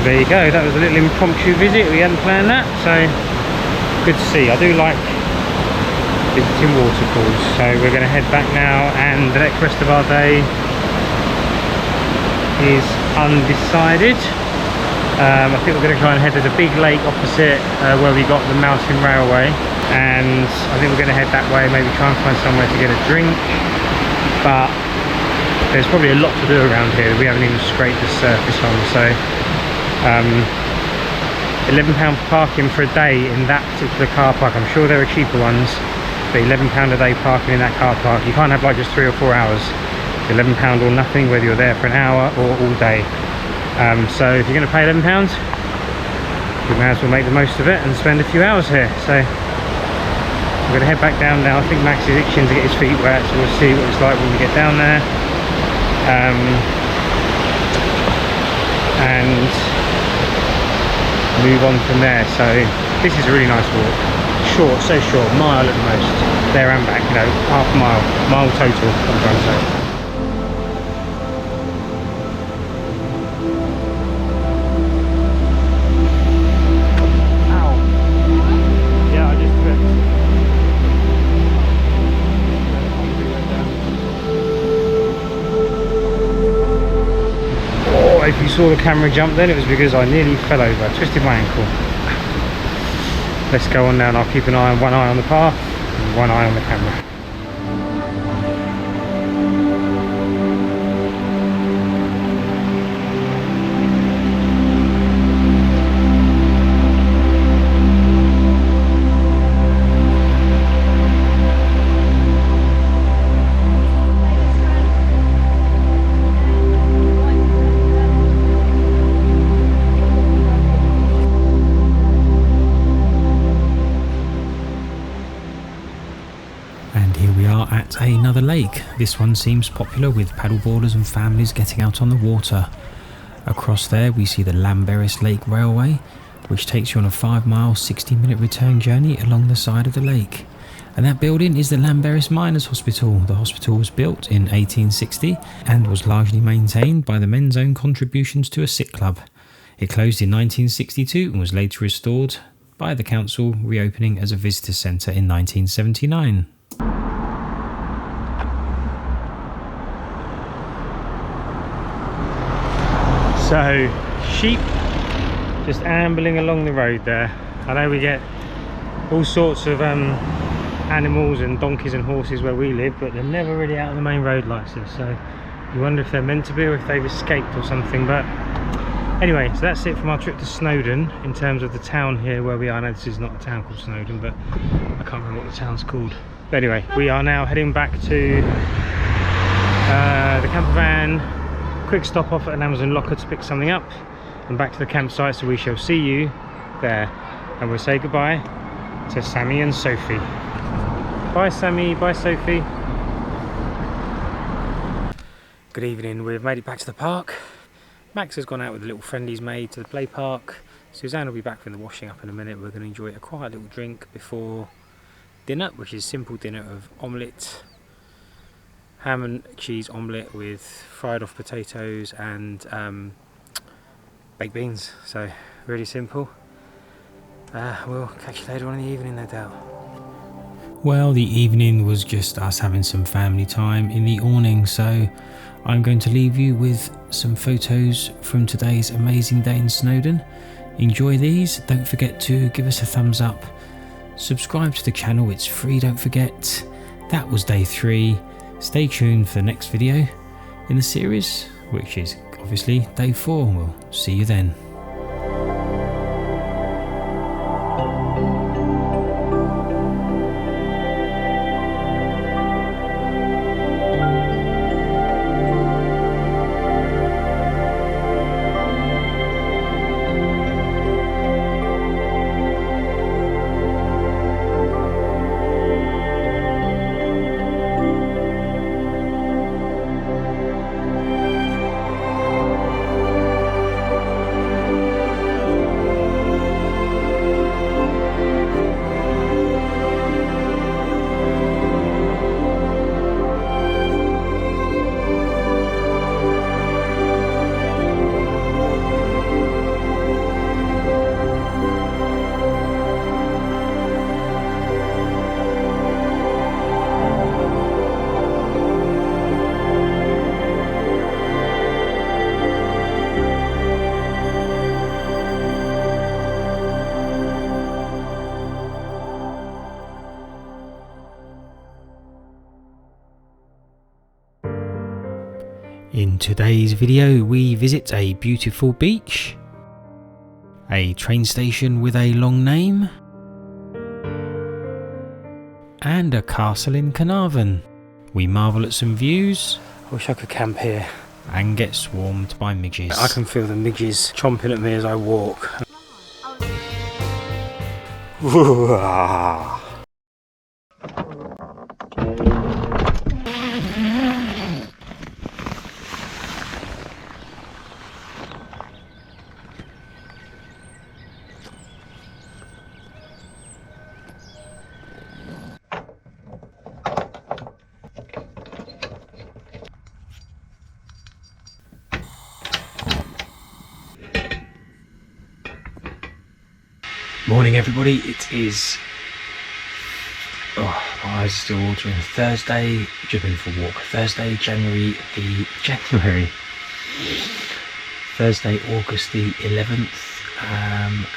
There you go, that was a little impromptu visit, we hadn't planned that, so good to see. I do like visiting waterfalls, so we're going to head back now, and the next rest of our day is undecided. I think we're going to try and head to the big lake opposite where we got the mountain railway, and I think we're going to head that way, maybe try and find somewhere to get a drink, but there's probably a lot to do around here that we haven't even scraped the surface on, so £11 parking for a day in that particular car park. I'm sure there are cheaper ones, but £11 a day parking in that car park. You can't have like just 3 or 4 hours. £11 or nothing, whether you're there for an hour or all day. So if you're going to pay £11, you may as well make the most of it and spend a few hours here. So I'm going to head back down now. I think Max is itching to get his feet wet, so we'll see what it's like when we get down there. And move on from there. So this is a really nice walk. Short, so short, mile at the most. There and back, you know, half a mile total, I'm trying to say. If you saw the camera jump then, it was because I nearly fell over, twisted my ankle. Let's go on now, and I'll keep one eye on the path and one eye on the camera. At another lake. This one seems popular with paddleboarders and families getting out on the water. Across there we see the Llanberis Lake Railway, which takes you on a 5-mile 60-minute return journey along the side of the lake. And that building is the Llanberis Miners' Hospital. The hospital was built in 1860 and was largely maintained by the men's own contributions to a sick club. It closed in 1962 and was later restored by the council, reopening as a visitor centre in 1979. So, sheep just ambling along the road there. I know we get all sorts of animals and donkeys and horses where we live, but they're never really out on the main road like this, so you wonder if they're meant to be or if they've escaped or something. But anyway, so that's it from our trip to Snowdon in terms of the town here where we are. Now this is not a town called Snowdon, but I can't remember what the town's called. But anyway, we are now heading back to the campervan, quick stop off at an Amazon locker to pick something up, and back to the campsite, so we shall see you there. And we'll say goodbye to Sammy and Sophie. Bye Sammy, bye Sophie. Good evening, we've made it back to the park. Max has gone out with a little friend he's made to the play park. Suzanne will be back from the washing up in a minute. We're going to enjoy a quiet little drink before dinner, which is simple dinner of omelette, ham and cheese omelette with fried off potatoes and baked beans. So really simple. We'll catch you later on in the evening, no doubt. Well, the evening was just us having some family time in the awning, so I'm going to leave you with some photos from today's amazing day in Snowdon. Enjoy these. Don't forget to give us a thumbs up. Subscribe to the channel, it's free, don't forget. That was day 3. Stay tuned for the next video in the series, which is obviously day 4. We'll see you then. In today's video we visit a beautiful beach, a train station with a long name, and a castle in Carnarvon. We marvel at some views. I wish I could camp here. And get swarmed by midges. I can feel the midges chomping at me as I walk. Morning everybody, it is, my eyes are still watering, Thursday, jumping for a walk, Thursday, Thursday, August the 11th,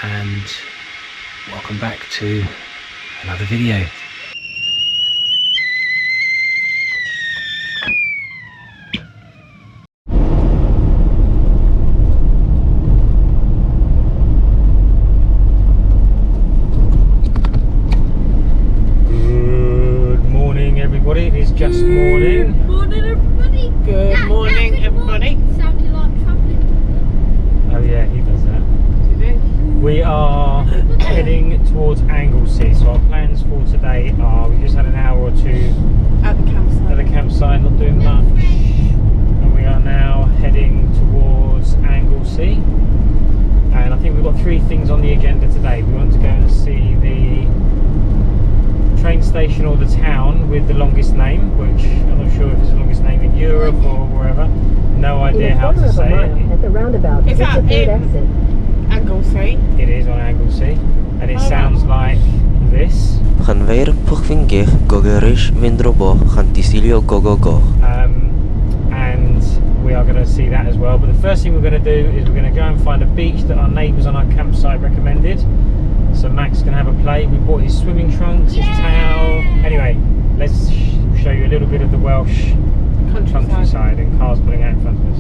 and welcome back to another video. It is just morning. Morning everybody. Good morning everybody. Sounded like travelling. Oh yeah, he does that. We are heading towards Anglesey, so our plans for today are we just had an hour or two At the campsite. Not doing much, and we are now heading towards Anglesey, and I think we've got 3 things on the agenda today. We want to go and see the train station or the town with the longest name, which I'm not sure if it's the longest name in Europe or wherever. No idea how to say it. At the roundabout, Is that the third in exit. Anglesey? It is on Anglesey, and it sounds like this. Ganweer Pugvingig, Gogerish, Windrobo, Gantisilio, Gogogo. And we are going to see that as well. But the first thing we're going to do is we're going to go and find a beach that our neighbours on our campsite recommended. So Max can have a play. We bought his swimming trunks, his towel. Anyway, let's show you a little bit of the Welsh countryside and cars pulling out in front of us.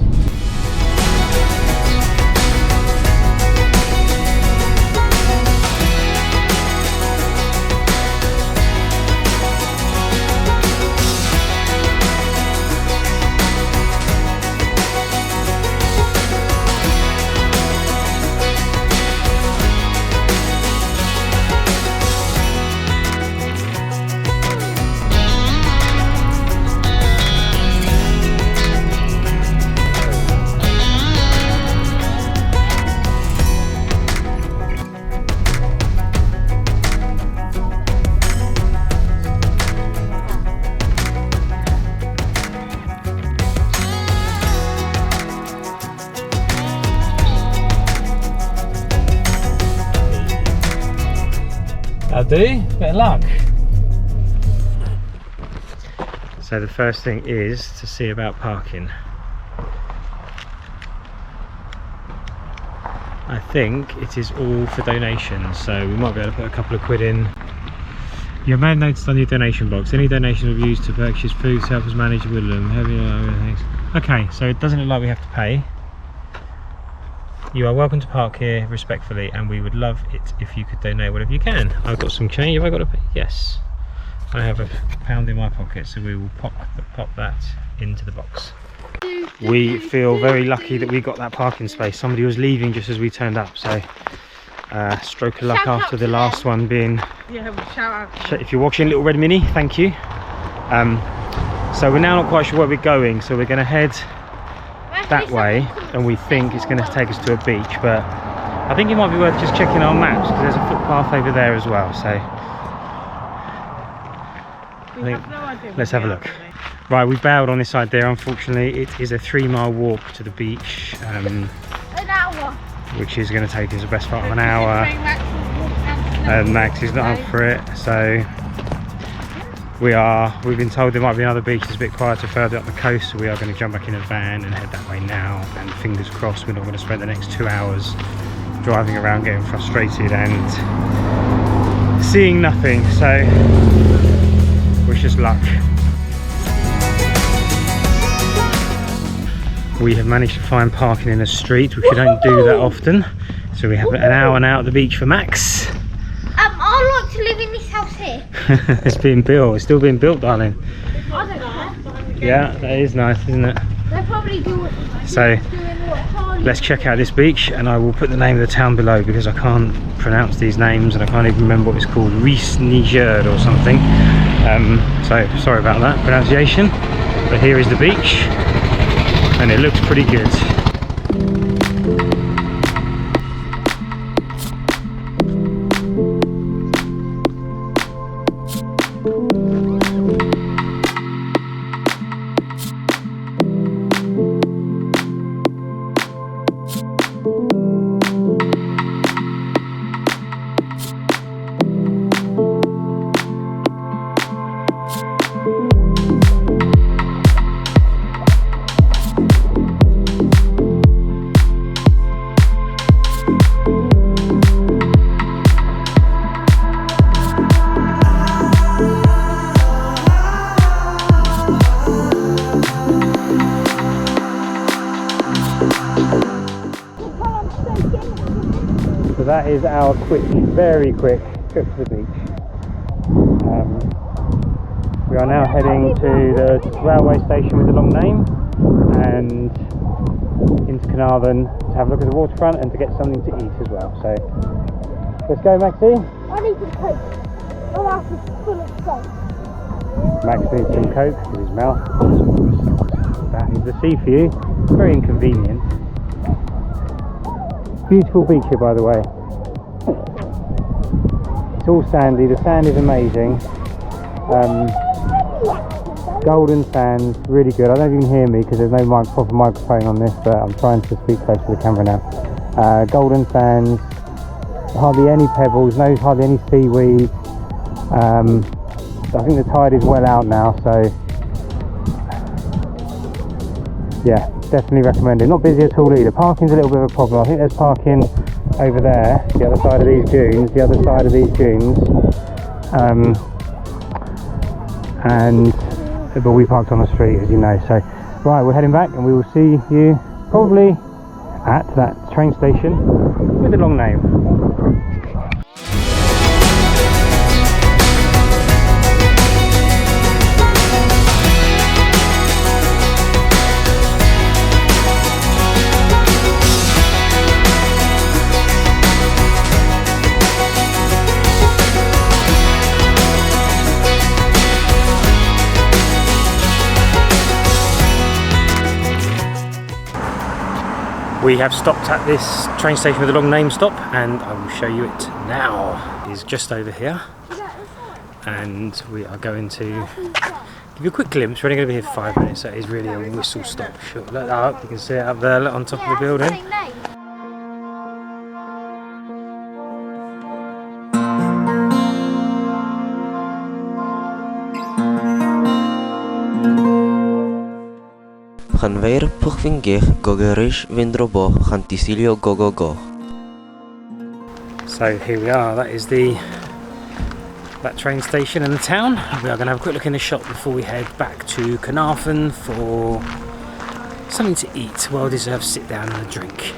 That'll do, bit of luck. So the first thing is to see about parking. I think it is all for donations, so we might be able to put a couple of quid in. You may have noticed on your donation box, any donations will be used to Berkshire's food to help us manage Woodland. Okay, so it doesn't look like we have to pay. You are welcome to park here respectfully, and we would love it if you could donate whatever you can. I've got some change. Have I got to pay? Yes. I have £1 in my pocket, so we will pop that into the box. We feel very lucky that we got that parking space. Somebody was leaving just as we turned up, so stroke of luck after the last one being... Yeah, we'll shout out. If you're watching Little Red Mini, thank you. So we're now not quite sure where we're going, so we're going to head that way, and we think it's going to take us to a beach, but I think it might be worth just checking our maps because there's a footpath over there as well, so I think let's have a look. Right, we bailed on this side there. Unfortunately, it is a 3-mile walk to the beach, An hour. which is going to take us the best part of an hour, and Max is not up for it, so we've been told there might be another beach that's a bit quieter further up the coast, so we are going to jump back in a van and head that way now, and fingers crossed we're not going to spend the next 2 hours driving around getting frustrated and seeing nothing, so wish us luck. We have managed to find parking in a street, which we don't do that often, so we have an hour now at the beach for Max. I'd like to live in this house here. It's being built. It's still being built, darling. I don't care. Yeah, that is nice, isn't it? They probably do it. So let's check out this beach, and I will put the name of the town below because I can't pronounce these names and I can't even remember what it's called. Rees Niger or something. So sorry about that pronunciation, but here is the beach and it looks pretty good. So that is our quick, very quick trip to the beach. We are now heading to the railway station with the long name and into Carnarvon to have a look at the waterfront and to get something to eat as well. So let's go, Maxie. I need some Coke. My mouth is full of Coke. Max needs some Coke with his mouth. That is the sea for you. Very inconvenient. Beautiful beach here, by the way. It's all sandy. The sand is amazing. Golden sand, really good. I don't even hear me because there's no proper microphone on this, but I'm trying to speak close to the camera now. Golden sands, hardly any pebbles, hardly any seaweed. I think the tide is well out now, so yeah, definitely recommend it. Not busy at all either. Parking's a little bit of a problem. I think there's parking over there, the other side of these dunes, but we parked on the street, as you know. So right, we're heading back and we will see you probably at that train station with a long name. We have stopped at this train station with a long name stop, and I will show you it now. It is just over here, and we are going to give you a quick glimpse. We're only going to be here for 5 minutes, so it is really a whistle stop. Look that up, you can see it up there, look, on top of the building. Hanweir Puchwingech Gogerish Windrobo Hantisilio Gogogo. So here we are, that is that train station in the town. We are going to have a quick look in the shop before we head back to Carnarvon for something to eat, well deserved sit down and a drink.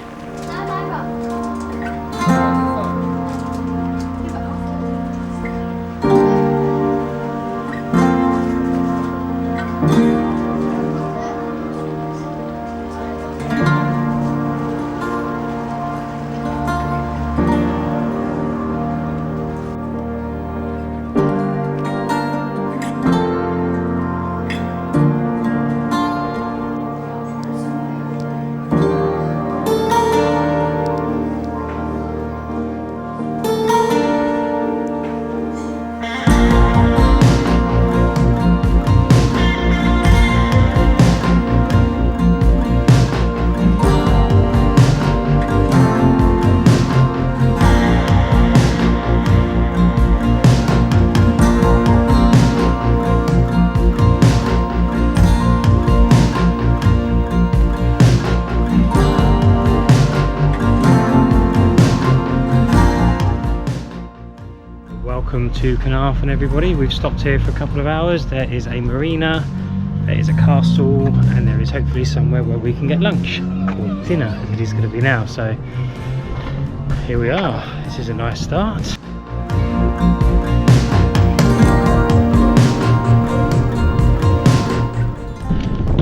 Welcome to Carnarvon, everybody. We've stopped here for a couple of hours. There is a marina, there is a castle, and there is hopefully somewhere where we can get lunch or dinner, as it is going to be now. So here we are. This is a nice start.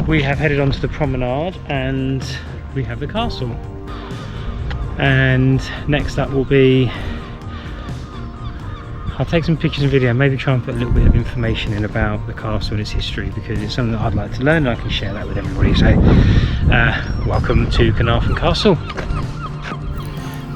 We have headed onto the promenade and we have the castle. And next up will be, I'll take some pictures and video, maybe try and put a little bit of information in about the castle and its history, because it's something that I'd like to learn and I can share that with everybody. So welcome to Carnarvon Castle.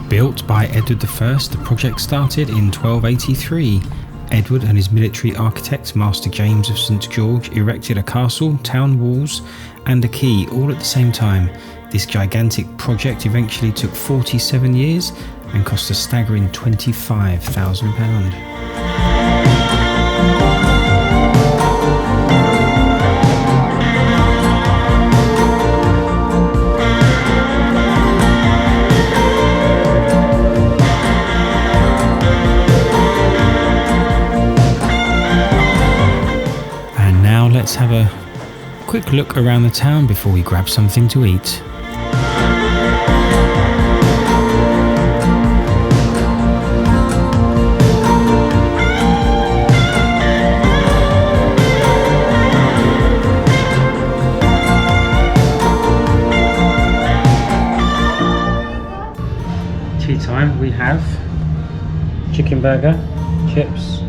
Built by Edward I, the project started in 1283. Edward and his military architect, Master James of St George, erected a castle, town walls and a quay all at the same time. This gigantic project eventually took 47 years and cost a staggering £25,000. And now let's have a quick look around the town before we grab something to eat. Tea time, we have chicken burger, chips,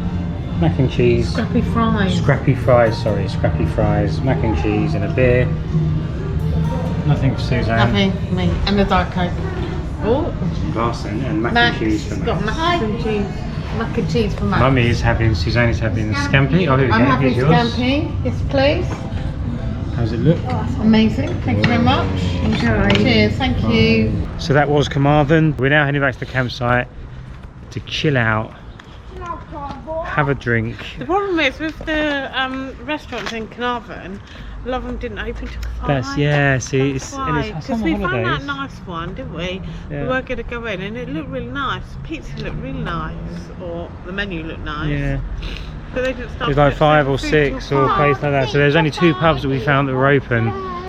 mac and cheese, scrappy fries, mac and cheese and a beer. Nothing for Suzanne. Nothing for me, and a Diet Coke. Oh, some glass and mac and cheese for Max. Got mac and cheese for Max. Mummy is having, Suzanne is having scampi. Oh, here we go. I'm having Here's yours. scampi. Yes, please. How's it look? Amazing. Thank you very much. Enjoy. Cheers. Thank you. So that was Carnarvon. We're now heading back to the campsite to chill out, have a drink. The problem is with the restaurants in Carnarvon, a lot of them didn't open till 5. That's, yeah, see, it's because summer we found holidays. that nice one, didn't we? Yeah. We were going to go in and it looked really nice. Pizza looked really nice, or the menu looked nice. Yeah. But they didn't start. There's like till 5 or 3 6 till or a 5. place like that. So there's only 2 pubs that we found that were open.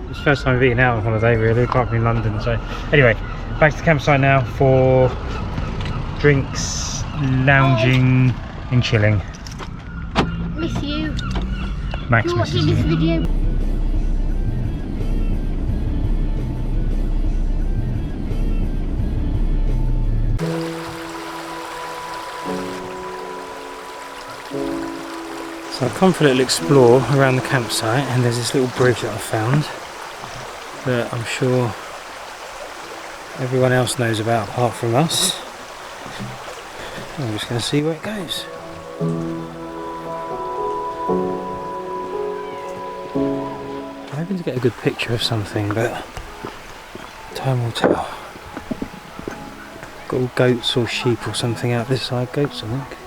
It's the first time we've eaten out on holiday really, apart from in London. So anyway, back to the campsite now for drinks, lounging and chilling. Miss you. Max You're misses watching this you. video. So I've come for a little explore around the campsite, and there's this little bridge that I found that I'm sure everyone else knows about apart from us. I'm just going to see where it goes. I'm hoping to get a good picture of something, but time will tell. Got all goats or sheep or something out this side. Goats, I think.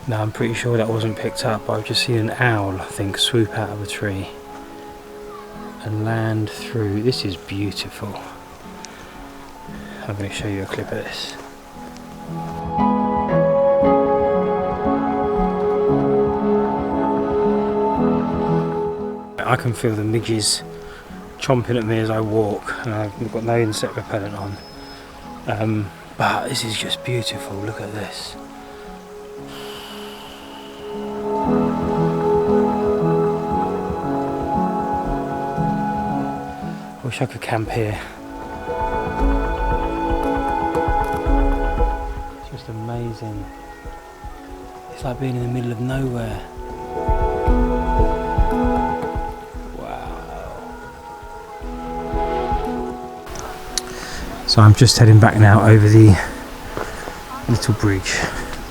No, I'm pretty sure that wasn't picked up. I've just seen an owl, I think, swoop out of a tree and land through. This is beautiful. I'm going to show you a clip of this. I can feel the midges chomping at me as I walk, and I've got no insect repellent on. But this is just beautiful. Look at this. I wish I could camp here. It's just amazing. It's like being in the middle of nowhere. Wow. So I'm just heading back now over the little bridge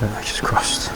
that I just crossed.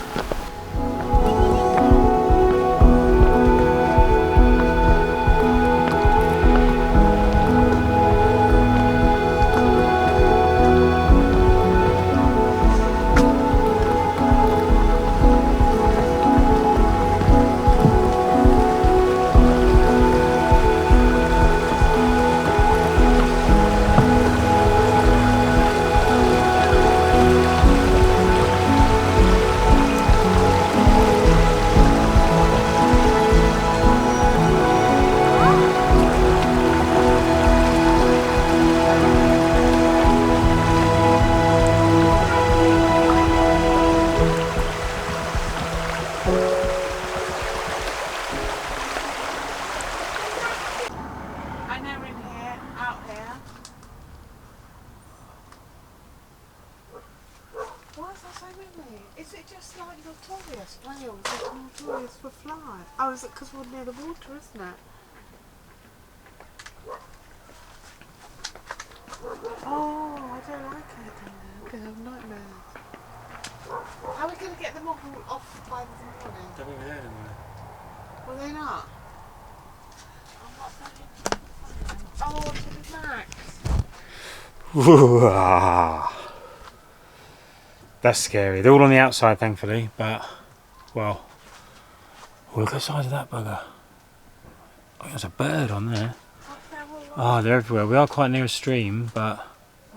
Is it just like notorious Wales? It's notorious for flies. Oh, is it because we're near the water, isn't it? Oh, I don't like it down there. I'm going to have nightmares. How are we going to get them all off by the morning? Don't even hear them. Were they not? Oh, to the max. That's scary. They're all on the outside, thankfully, but, well, look at the size of that bugger. Oh, there's a bird on there. Oh, they're everywhere. We are quite near a stream, but,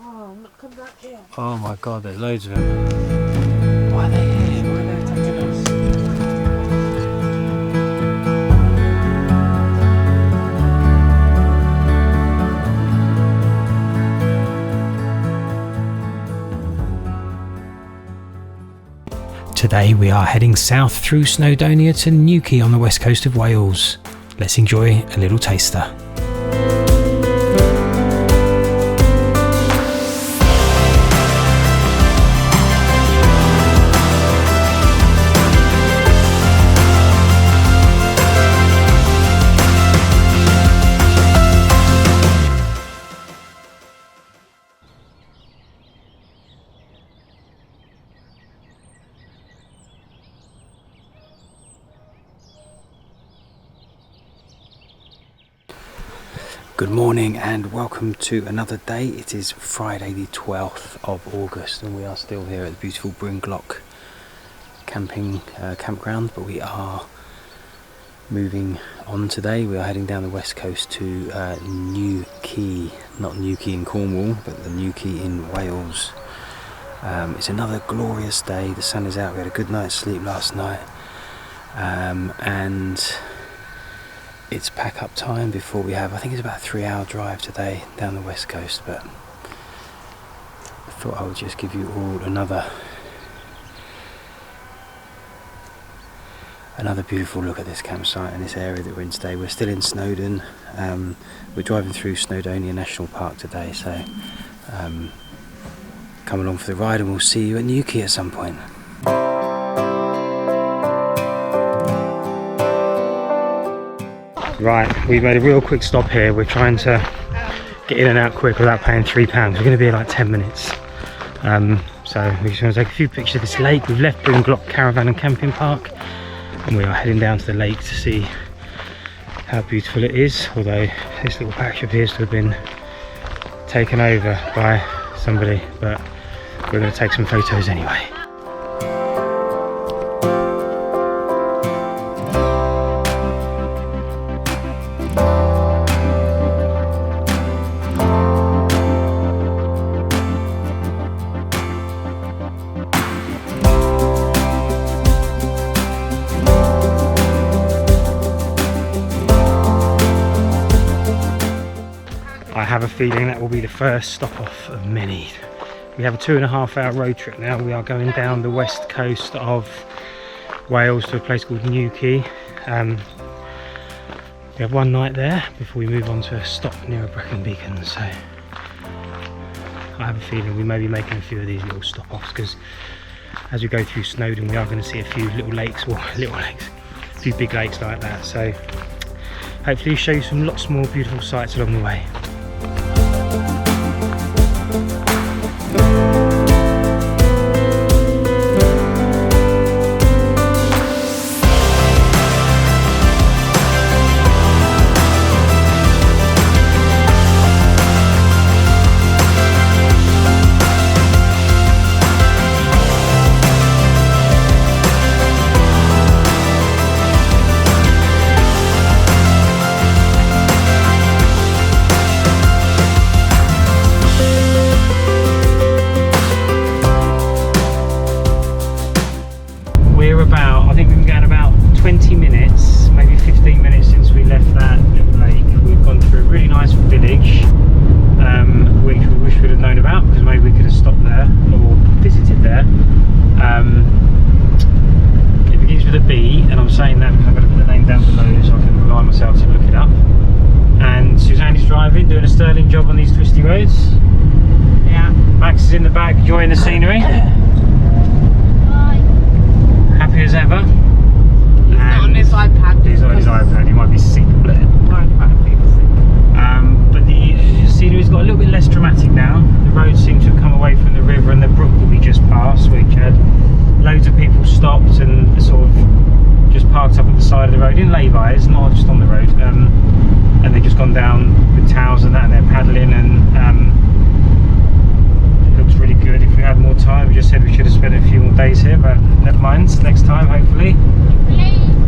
Oh, look, come back here. oh my god, there's loads of them. Why are they here? Why are they attacking us? Today we are heading south through Snowdonia to Quay on the west coast of Wales. Let's enjoy a little taster. Good morning and welcome to another day. It is Friday the 12th of August and we are still here at the beautiful Bringlock campground, but we are moving on today. We are heading down the west coast to New Quay, not New Quay in Cornwall, but the New Quay in Wales. It's another glorious day. The sun is out. We had a good night's sleep last night, and it's pack up time before we have, I think it's about a 3-hour drive today down the west coast, but I thought I would just give you all another beautiful look at this campsite and this area that we're in today. We're still in Snowdon. We're driving through Snowdonia National Park today, so come along for the ride and we'll see you at New Quay at some point. Right, we've made a real quick stop here. We're trying to get in and out quick without paying £3. We're going to be here like 10 minutes. So we're just going to take a few pictures of this lake. We've left Bringlock Caravan and Camping Park and we are heading down to the lake to see how beautiful it is, although this little patch appears to have been taken over by somebody, but we're going to take some photos anyway. I have a feeling that will be the first stop off of many. We have a 2.5-hour road trip now. We are going down the west coast of Wales to a place called New Quay. We have one night there before we move on to a stop near a Brecon Beacon. So I have a feeling we may be making a few of these little stop offs, because as we go through Snowdon we are going to see a few little lakes, or a few big lakes like that. So hopefully show you some lots more beautiful sights along the way. I think we've been going about 20 minutes, maybe 15 minutes since we left that little lake. We've gone through a really nice village, which we wish we'd have known about, because maybe we could have stopped there or visited there. It begins with a B, and I'm saying that because I'm going to put the name down below so I can remind myself to look it up. And Suzanne is driving, doing a sterling job on these twisty roads. Yeah. Max is in the back enjoying the scenery. Happy as ever. He's not on his iPad. He's on his iPad, he might be sick. But the scenery's got a little bit less dramatic now. The roads seem to have come away from the river and the brook that we just passed, which had loads of people stopped and sort of just parked up at the side of the road in lay-bys, not just on the road. And they've just gone down with towels and that, and they're paddling, and it looks really good. If we had more time, we just said we should have spent a few more days here, but never mind, next time hopefully.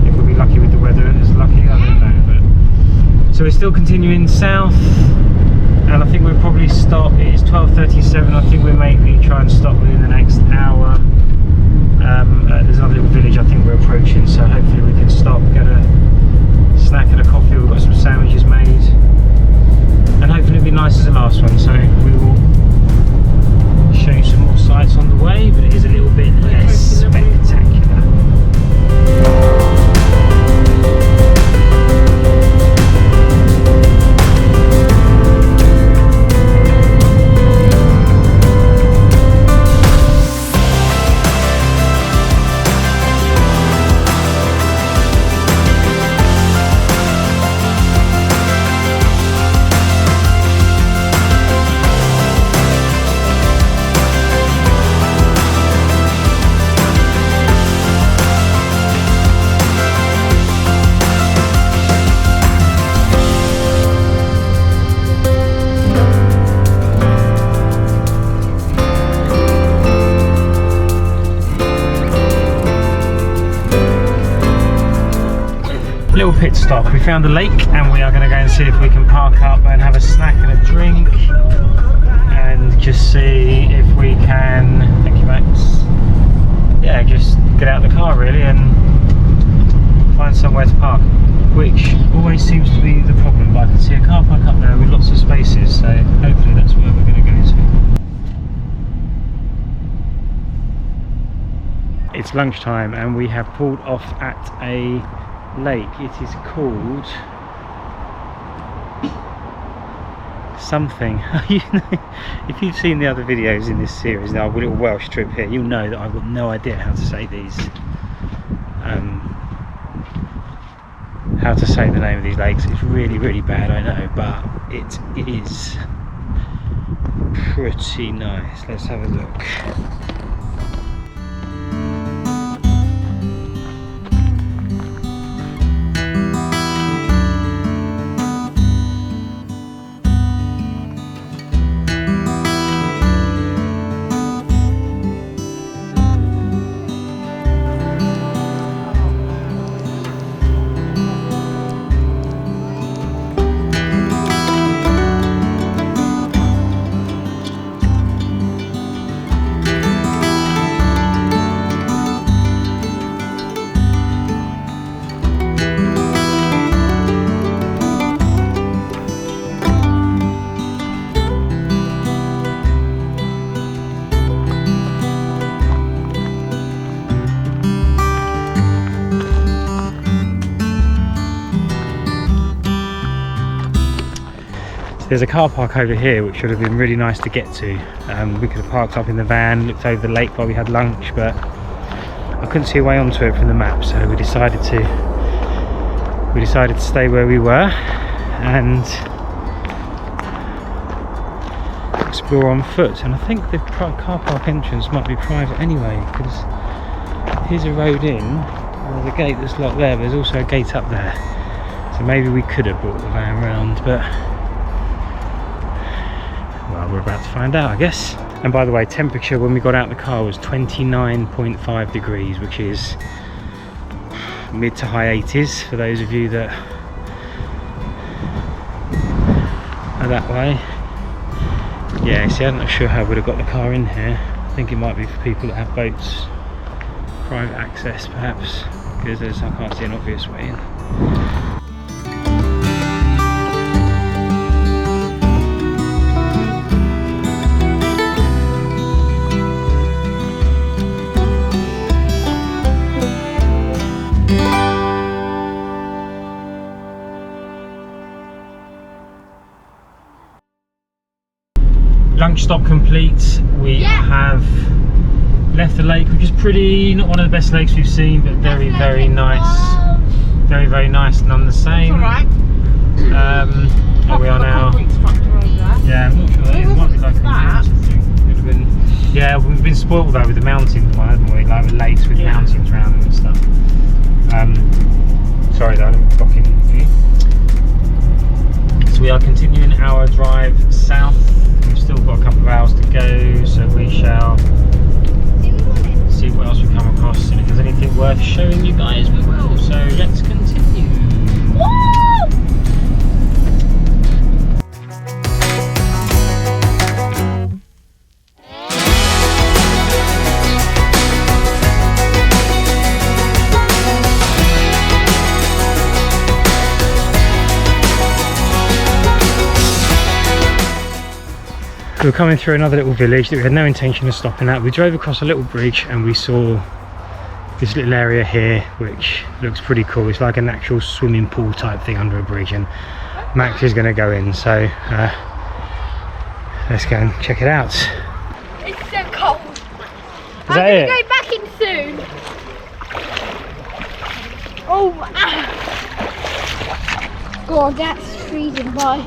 If we'll be lucky with the weather, as lucky, I don't know. But so we're still continuing south, and I think we'll probably stop. It is 12:37. I think we'll maybe try and stop within the next hour. There's another little village I think we're approaching, so hopefully we can stop, get a snack and a coffee. We've got some sandwiches made, and hopefully it'll be nice as the last one. So we will show you some more sights on the way, but it is a little bit less spectacular. Little pit stop. We found a lake and we are going to go and see if we can park up and have a snack and a drink and just see if we can, thank you Max, yeah, just get out of the car really and find somewhere to park, which always seems to be the problem, but I can see a car park up there with lots of spaces, so hopefully that's where we're going to go to. It's lunchtime and we have pulled off at a lake. It is called something. You know, if you've seen the other videos in this series, our little Welsh trip here, you'll know that I've got no idea how to say these. How to say the name of these lakes. It's really, really bad, I know, but it is pretty nice. Let's have a look. There's a car park over here which would have been really nice to get to. We could have parked up in the van, looked over the lake while we had lunch, but I couldn't see a way onto it from the map, so we decided to stay where we were and explore on foot. And I think the car park entrance might be private anyway, because here's a road in, there's a gate that's locked there, but there's also a gate up there, so maybe we could have brought the van round, but well, we're about to find out, I guess. And by the way, temperature when we got out of the car was 29.5 degrees, which is mid to high 80s for those of you that are that way. Yeah, see, I'm not sure how I would have got the car in here. I think it might be for people that have boats, private access perhaps, because I can't see an obvious way in. Lunch stop complete. We have left the lake, which is not one of the best lakes we've seen, but very, very nice. Very, very nice, none the same. Alright. Here we are now. Yeah, I'm not sure. It might be like that. Yeah, we've been spoiled though with the mountains one, haven't we? Like with lakes with mountains around them and stuff. Sorry though, I'm blocking you. So we are continuing our drive south. We've still got a couple of hours to go, so we shall see what else we come across, and if there's anything worth showing you guys, we will. So let's continue. Woo! We were coming through another little village that we had no intention of stopping at. We drove across a little bridge and we saw this little area here which looks pretty cool. It's like an actual swimming pool type thing under a bridge, and Max is going to go in, so let's go and check it out. It's so cold. Is that it? I'm going to go back in soon. Oh, God, that's freezing by.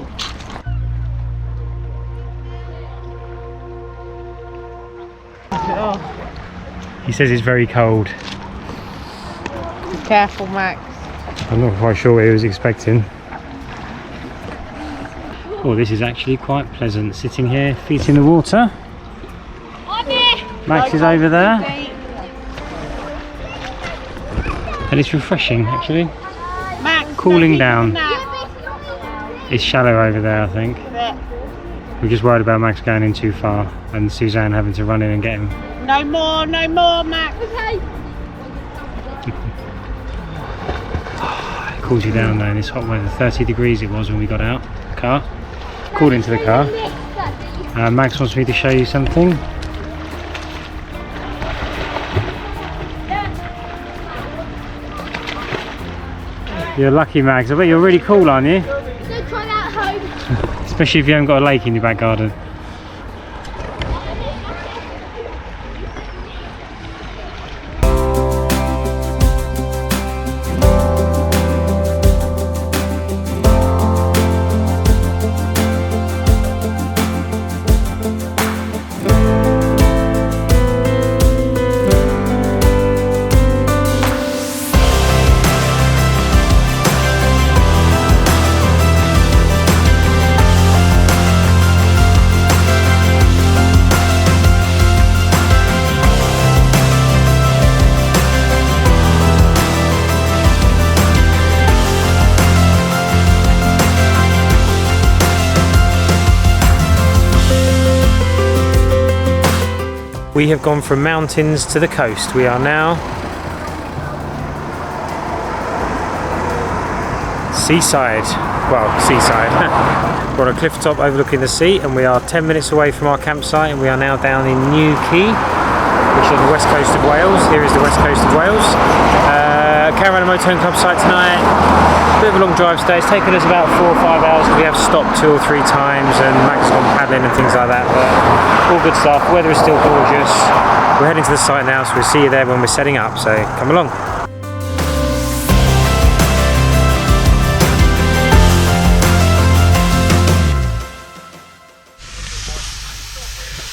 He says it's very cold. Careful, Max. I'm not quite sure what he was expecting. Oh, this is actually quite pleasant, sitting here, feet in the water. Max is over there. And it's refreshing, actually. Max, cooling down. It's shallow over there, I think. We're just worried about Max going in too far and Suzanne having to run in and get him. No more, Max. Okay. It cools you down though in this hot weather. 30 degrees it was when we got out the car. Called into the car. Max wants me to show you something. You're lucky, Max. I bet you're really cool, aren't you? Go try that home. Especially if you haven't got a lake in your back garden. We have gone from mountains to the coast. We are now seaside. Well, seaside. We're on a cliff top overlooking the sea, and we are 10 minutes away from our campsite, and we are now down in Quay, which is on the west coast of Wales. Here is the west coast of Wales. Caravan and Motorhome Club site tonight. Bit of a long drive today. It's taken us about 4 or 5 hours. We have stopped 2 or 3 times, and Max has gone paddling and things like that. But all good stuff. Weather is still gorgeous. We're heading to the site now, so we'll see you there when we're setting up. So come along.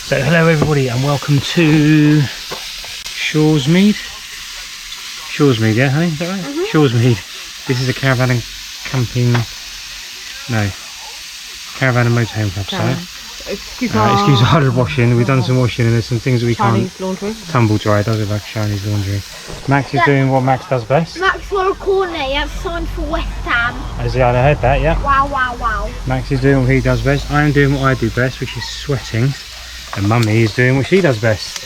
So hello everybody, and welcome to Shoresmead. Shoresmead, yeah, honey? Is that right? Mm-hmm. Shoresmead. This is a caravan and camping. No. Caravan and Motorhome Club site. Excuse the hard washing. We've done some washing, and there's some things that we Chinese can't laundry. tumble dry. Does it like Chinese laundry? Max is doing what Max does best. Max wore a corner, that's signed for West Ham. As I heard that, yeah. Wow, wow, wow. Max is doing what he does best. I am doing what I do best, which is sweating. And Mummy is doing what she does best.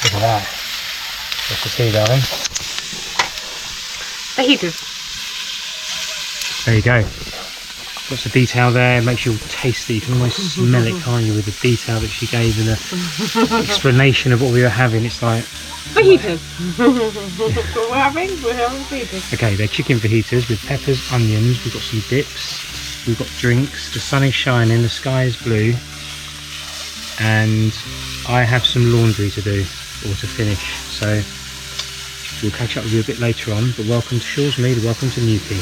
Look at that. What's the tea, darling? Fajitas. There you go. Lots of detail there. It makes you all tasty. You can almost smell it, can't you, with the detail that she gave and the explanation of what we were having. It's like fajitas. We're having fajitas. Okay, they're chicken fajitas with peppers, onions. We've got some dips. We've got drinks. The sun is shining. The sky is blue. And I have some laundry to do, or to finish, so we'll catch up with you a bit later on. But welcome to Shoresmead, welcome to Quay.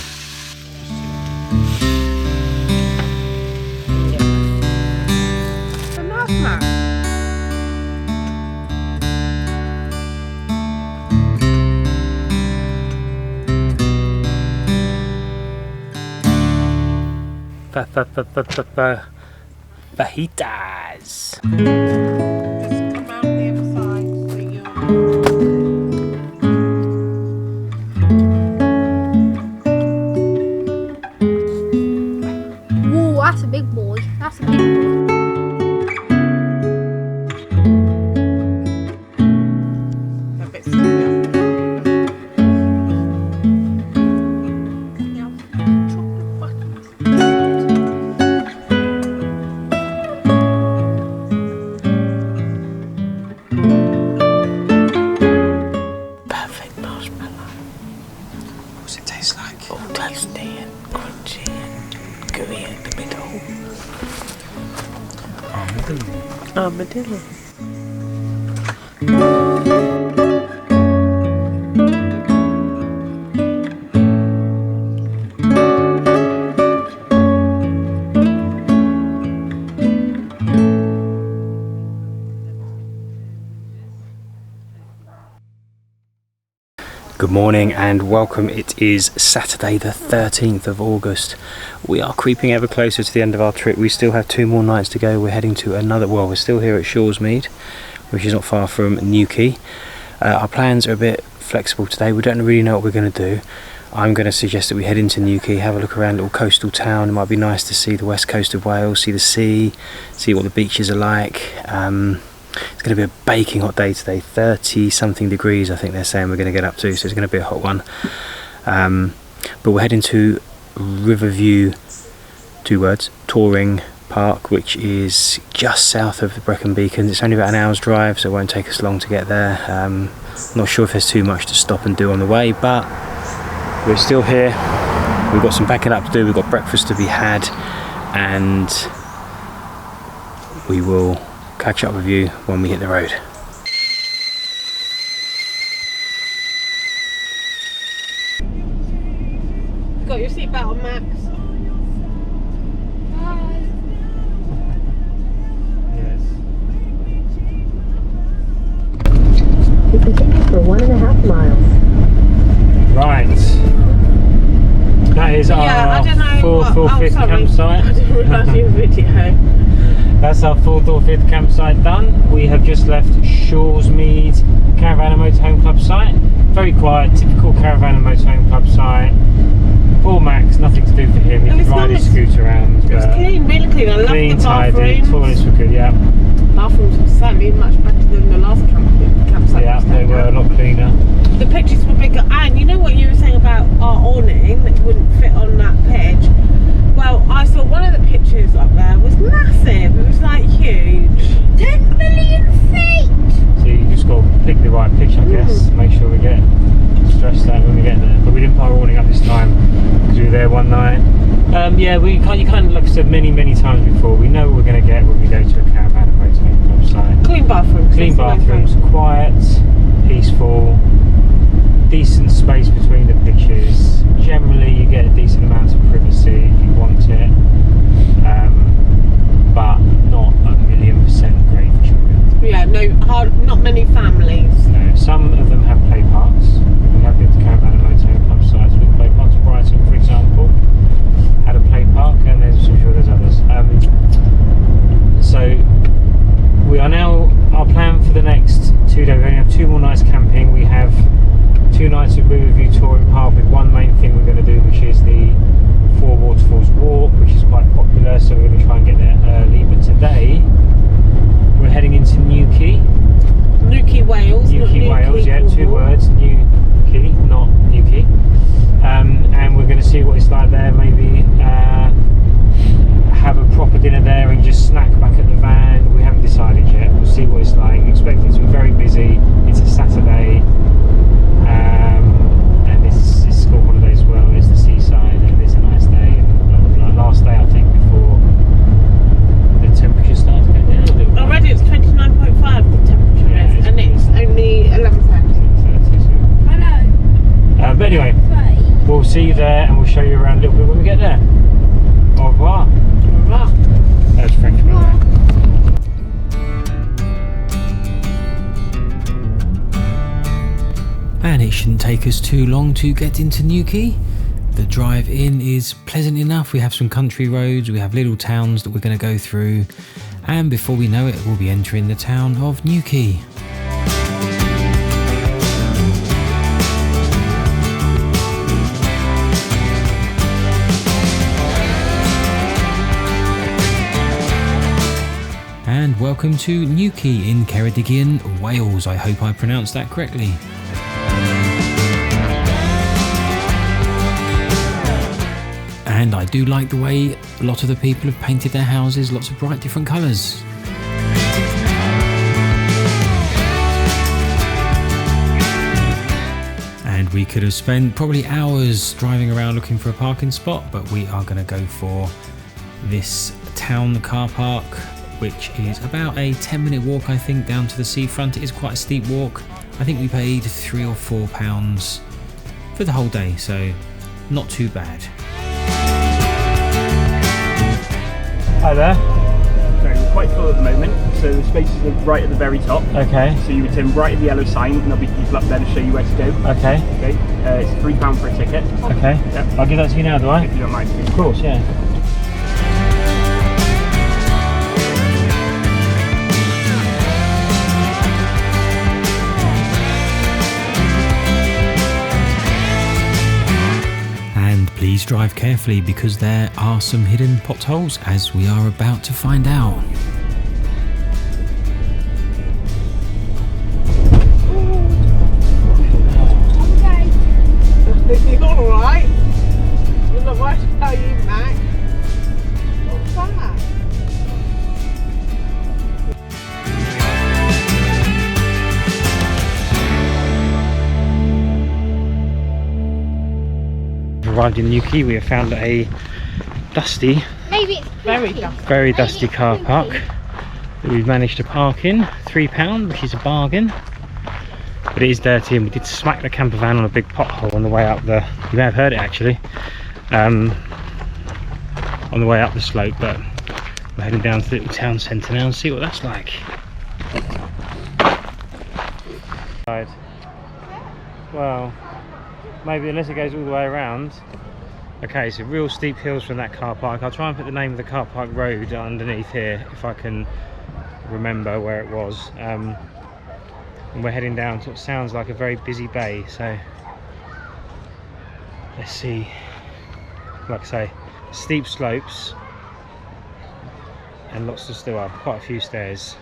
A nice map. Fajitas. Just come out the other side so you're... Whoa, that's a big boy. That's a big boy. A bit skinnier. Chocolate buttons. Perfect marshmallow. What's it taste like? All toasty and crunchy and gooey in the middle. Armadillo. Good morning and welcome. It is Saturday the 13th of August. We are creeping ever closer to the end of our trip. We still have 2 more nights to go. We're heading to another, well, we're still here at Shoresmead, which is not far from Quay. Our plans are a bit flexible today. We don't really know what we're going to do. I'm going to suggest that we head into Quay, have a look around a little coastal town. It might be nice to see the west coast of Wales, see the sea, see what the beaches are like. It's going to be a baking hot day today, 30 something degrees I think they're saying we're going to get up to, so it's going to be a hot one. But we're heading to Riverview, 2 words, Touring Park, which is just south of the Brecon Beacons. It's only about an hour's drive, so it won't take us long to get there. Not sure if there's too much to stop and do on the way, but we're still here. We've got some packing up to do, we've got breakfast to be had, and we will catch up with you when we hit the road. Got your seatbelt on, Max? To continue for 1.5 miles. Right. That is our 4th or 5th campsite. I didn't realise you were video. That's our 4th or 5th campsite done. We have just left Shawsmead Caravan and Motorhome Club site. Very quiet, typical Caravan and Motorhome Club site. Poor Max, nothing to do for him. He can ride his scooter around. It was clean, really clean. I love the bathrooms. Tidy, toilets were good, yeah. Bathrooms were certainly much better than the last campsite. Yeah, they were a lot cleaner. The pitches were bigger, and you know what you were saying about our awning that wouldn't fit on that pitch? Well, I saw one of the pitches up there was massive. It was like huge. 10 million feet! So you just got to pick the right pitch, I guess. Make sure we get stressed out when we get there. But we didn't put our awning up this time because we were there one night. Yeah, you kind of, like I said many times before, we know what we're going to get when we go to a Caravan and Motorhome Club site. Clean bathrooms. Clean bathrooms, quiet, peaceful, decent space between the pitches. Generally you get a decent amount of privacy if you want it, but not 1,000,000% great for children. Yeah, not many families. No, some of them have play parks. We have been to Caravan and Motorhome Club sites with play parks. Brighton, for example, had a play park, and I'm sure there's others. So we are now, our plan for the next 2 days, we only have 2 more nights camping. We have 2 nights of Riverview Touring Park with one main thing we're going to do, which is the 4 Waterfalls walk, which is quite popular, so we're going to try and get there early. But today we're heading into Quay, Wales. Quay, Wales, yeah, 2 words, Quay, not Quay. And we're going to see what it's like there, maybe have a proper dinner there and just snack back at the van. We haven't decided yet, we'll see what it's like. We expect it to be very busy. It's a Saturday, and it's school holiday as well. It's the seaside and it's a nice day, and blah blah blah. Last day I think before the temperature starts going down a little bit. Already it's 29.5 the temperature is, and it's only 11:30. Hello. But anyway, we'll see you there and we'll show you around a little bit when we get there. Au revoir. That's French, by the way. And it shouldn't take us too long to get into Quay. The drive in is pleasant enough. We have some country roads, we have little towns that we're going to go through, and before we know it, we'll be entering the town of Quay. And welcome to Quay in Ceredigion, Wales. I hope I pronounced that correctly. And I do like the way a lot of the people have painted their houses, lots of bright different colours. And we could have spent probably hours driving around looking for a parking spot, but we are going to go for this town car park, which is about a 10-minute walk, I think, down to the seafront. It is quite a steep walk. I think we paid £3 or £4 for the whole day, so not too bad. Hi there. So we're quite full at the moment, so the spaces are right at the very top. Okay. So you would turn right at the yellow sign and there'll be people up there to show you where to go. Okay. Okay. It's £3 for a ticket. Okay. Yep. I'll give that to you now, do I? If you don't mind. Of course, yeah. Please drive carefully because there are some hidden potholes, as we are about to find out. You alright? You're the worst player, Max. What's that? Arrived in Quay, we have found a dusty, Maybe it's very dusty car park that we've managed to park in. £3, which is a bargain, but it is dirty, and we did smack the camper van on a big pothole on the way up the, you may have heard it actually, on the way up the slope, but we're heading down to the little town centre now and see what that's like. Well, maybe unless it goes all the way around. Okay, so real steep hills from that car park. I'll try and put the name of the car park road underneath here if I can remember where it was. And we're heading down to what sounds like a very busy bay, so let's see. Like I say, steep slopes and lots of still quite a few stairs,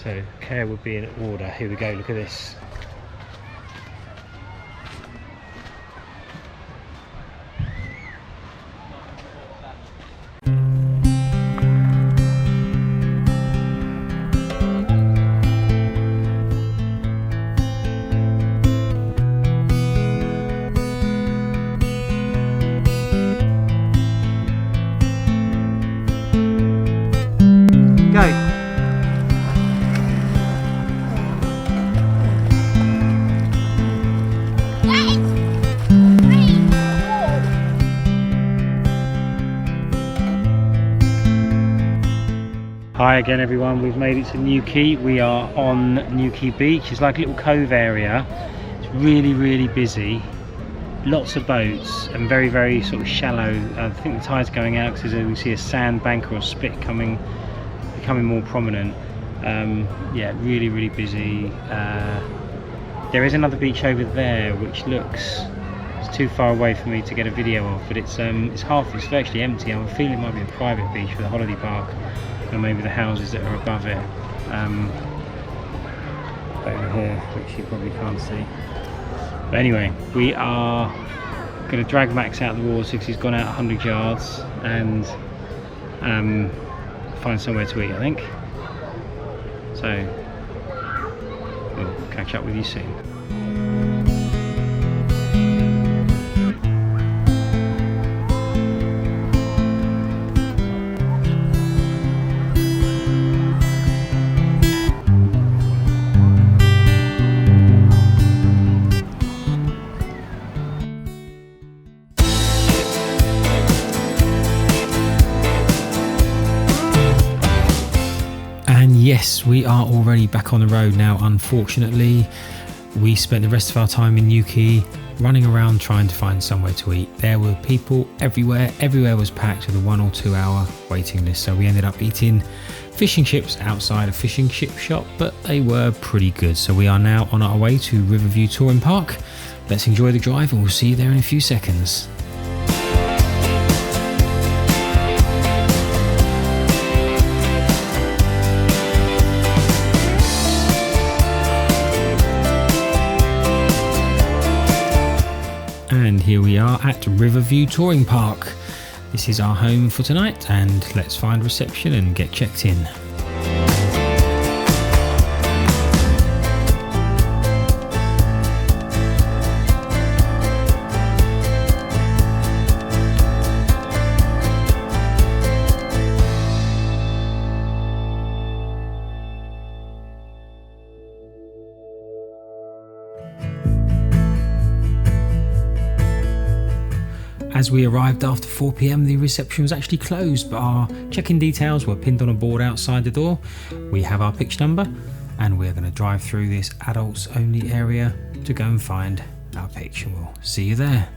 so care would be in order. Here we go, look at this. Hi again everyone, we've made it to Quay. We are on Quay Beach. It's like a little cove area. It's really busy. Lots of boats and very sort of shallow. I think the tide's going out because we see a sand bank or a spit becoming more prominent. Yeah, really busy. There is another beach over there which looks, it's too far away for me to get a video of, but it's virtually empty. I feel it might be a private beach with a holiday park, and maybe the houses that are above it, over here, which you probably can't see. But anyway, we are going to drag Max out of the water because he's gone out 100 yards and find somewhere to eat, I think. So we'll catch up with you soon. Yes, we are already back on the road now. Unfortunately, we spent the rest of our time in Quay running around trying to find somewhere to eat. There were people everywhere. Everywhere was packed with a 1 or 2 hour waiting list. So we ended up eating fish and chips outside a fish and chip shop, but they were pretty good. So we are now on our way to Riverview Touring Park. Let's enjoy the drive and we'll see you there in a few seconds. And here we are at Riverview Touring Park. This is our home for tonight, and let's find reception and get checked in. As we arrived after 4 PM, the reception was actually closed, but our check-in details were pinned on a board outside the door. We have our pitch number, and we're going to drive through this adults only area to go and find our pitch, and we'll see you there.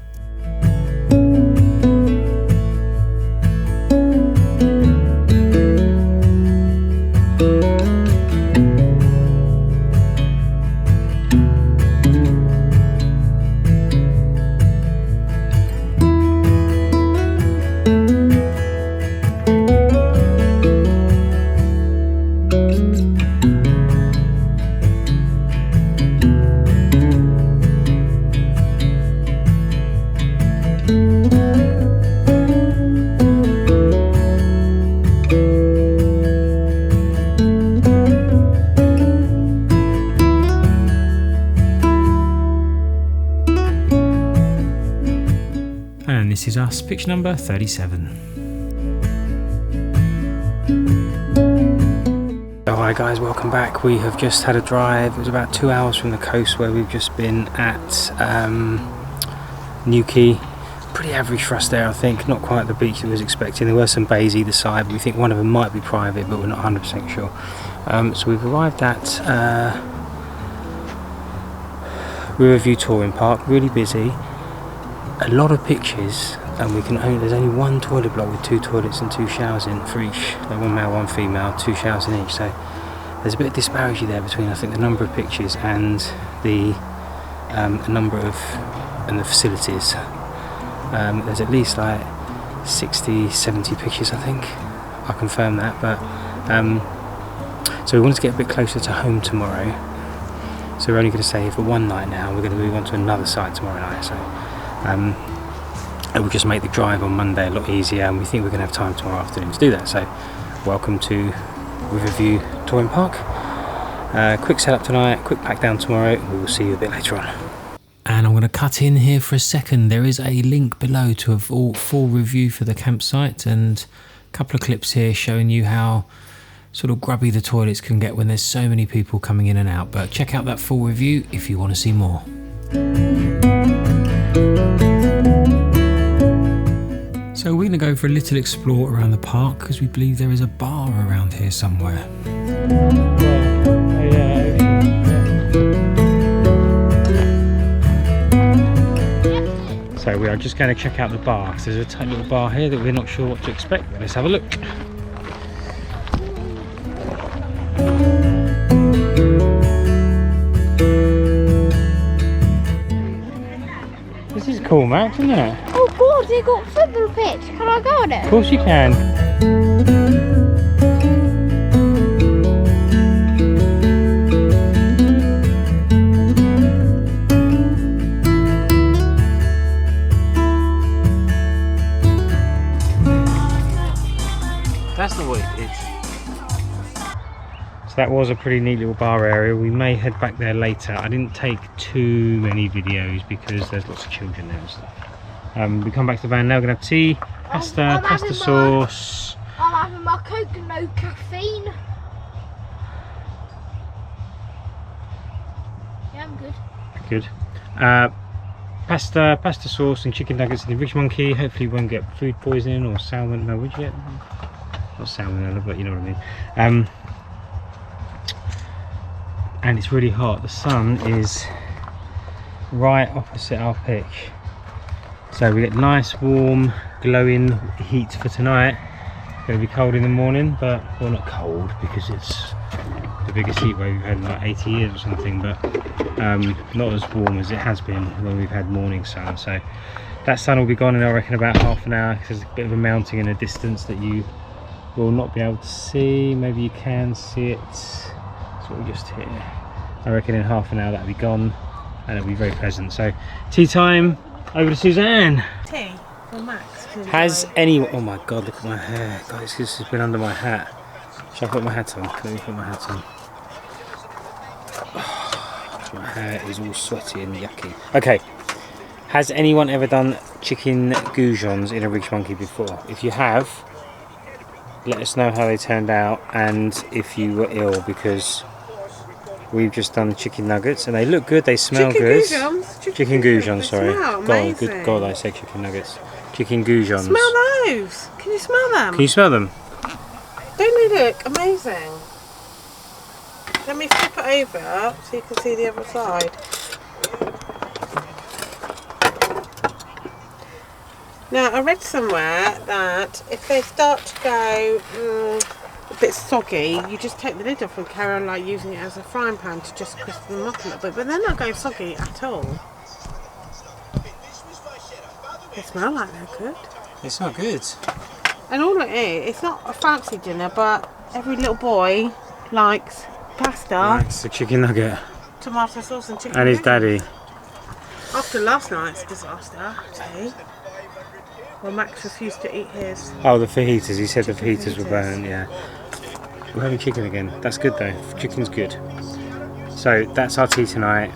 this is us, picture number 37. So hi guys, welcome back. We have just had a drive. It was about 2 hours from the coast where we've just been at Quay. Pretty average for us there, I think. Not quite the beach that we was expecting. There were some bays either side, but we think one of them might be private, but we're not 100% sure. So we've arrived at Riverview Touring Park. Really busy. A lot of pictures, and there's only one toilet block with 2 toilets and 2 showers in for each. Like 1 male, 1 female, 2 showers in each. So there's a bit of disparity there between, I think, the number of pictures and the the facilities. There's at least like 60, 70 pictures, I think. I'll confirm that, but so we wanted to get a bit closer to home tomorrow. So we're only going to stay here for 1 night now. We're going to move on to another site tomorrow night. So it will just make the drive on Monday a lot easier, and we think we're going to have time tomorrow afternoon to do that. So welcome to Riverview Touring Park. Quick setup tonight, quick pack down tomorrow. We will see you a bit later on. And I'm going to cut in here for a second. There is a link below to a full review for the campsite, and a couple of clips here showing you how sort of grubby the toilets can get when there's so many people coming in and out. But check out that full review if you want to see more. So we're going to go for a little explore around the park because we believe there is a bar around here somewhere. So we are just going to check out the bar because there's a tiny little bar here that we're not sure what to expect. Let's have a look. This is cool, Max, isn't it? Oh God, they got a football pitch. Can I go on it? Of course you can. That's not what it is. So that was a pretty neat little bar area. We may head back there later. I didn't take too many videos because there's lots of children there and stuff. We come back to the van now. We're going to have tea, pasta sauce. I'm having my Coke and no caffeine. Yeah, I'm good. Good. Pasta sauce and chicken nuggets in the Rich Monkey. Hopefully we won't get food poisoning or salmon. No, would you get? Not salmonella, but you know what I mean. And it's really hot. The sun is right opposite our pitch, so we get nice warm glowing heat for tonight. It's going to be cold in the morning, but well, not cold because it's the biggest heat wave we've had in like 80 years or something, but not as warm as it has been when we've had morning sun. So that sun will be gone in, I reckon, about half an hour because there's a bit of a mountain in a distance that you will not be able to see. Maybe you can see it. That's what we just hit. I reckon in half an hour that'll be gone and it'll be very pleasant. So tea time, over to Suzanne. Tea for Max. Has anyone, oh my god, look at my hair. God, this has been under my hat. Shall I put my hat on? Let me put my hat on. My hair is all sweaty and yucky. Okay, has anyone ever done chicken goujons in a Ridge Monkey before? If you have, let us know how they turned out and if you were ill, because we've just done chicken nuggets and they look good, they smell good. Chicken goujons, sorry. God, good God, I said chicken nuggets. Chicken goujons. Smell those! Can you smell them? Can you smell them? Don't they look amazing? Let me flip it over so you can see the other side. Now, I read somewhere that if they start to go a bit soggy, you just take the lid off and carry on like using it as a frying pan to just crisp them up a little bit, but they're not going soggy at all. They smell like they're good. They smell good. And all it is, it's not a fancy dinner, but every little boy likes pasta, Likes a chicken nugget. tomato sauce and chicken And his nugget. daddy. After last night's disaster, tea, well, Max refused to eat his. Oh, the fajitas. He said the Chicken fajitas were fajitas. burnt, yeah. We're having chicken again. That's good though. Chicken's good. So that's our tea tonight.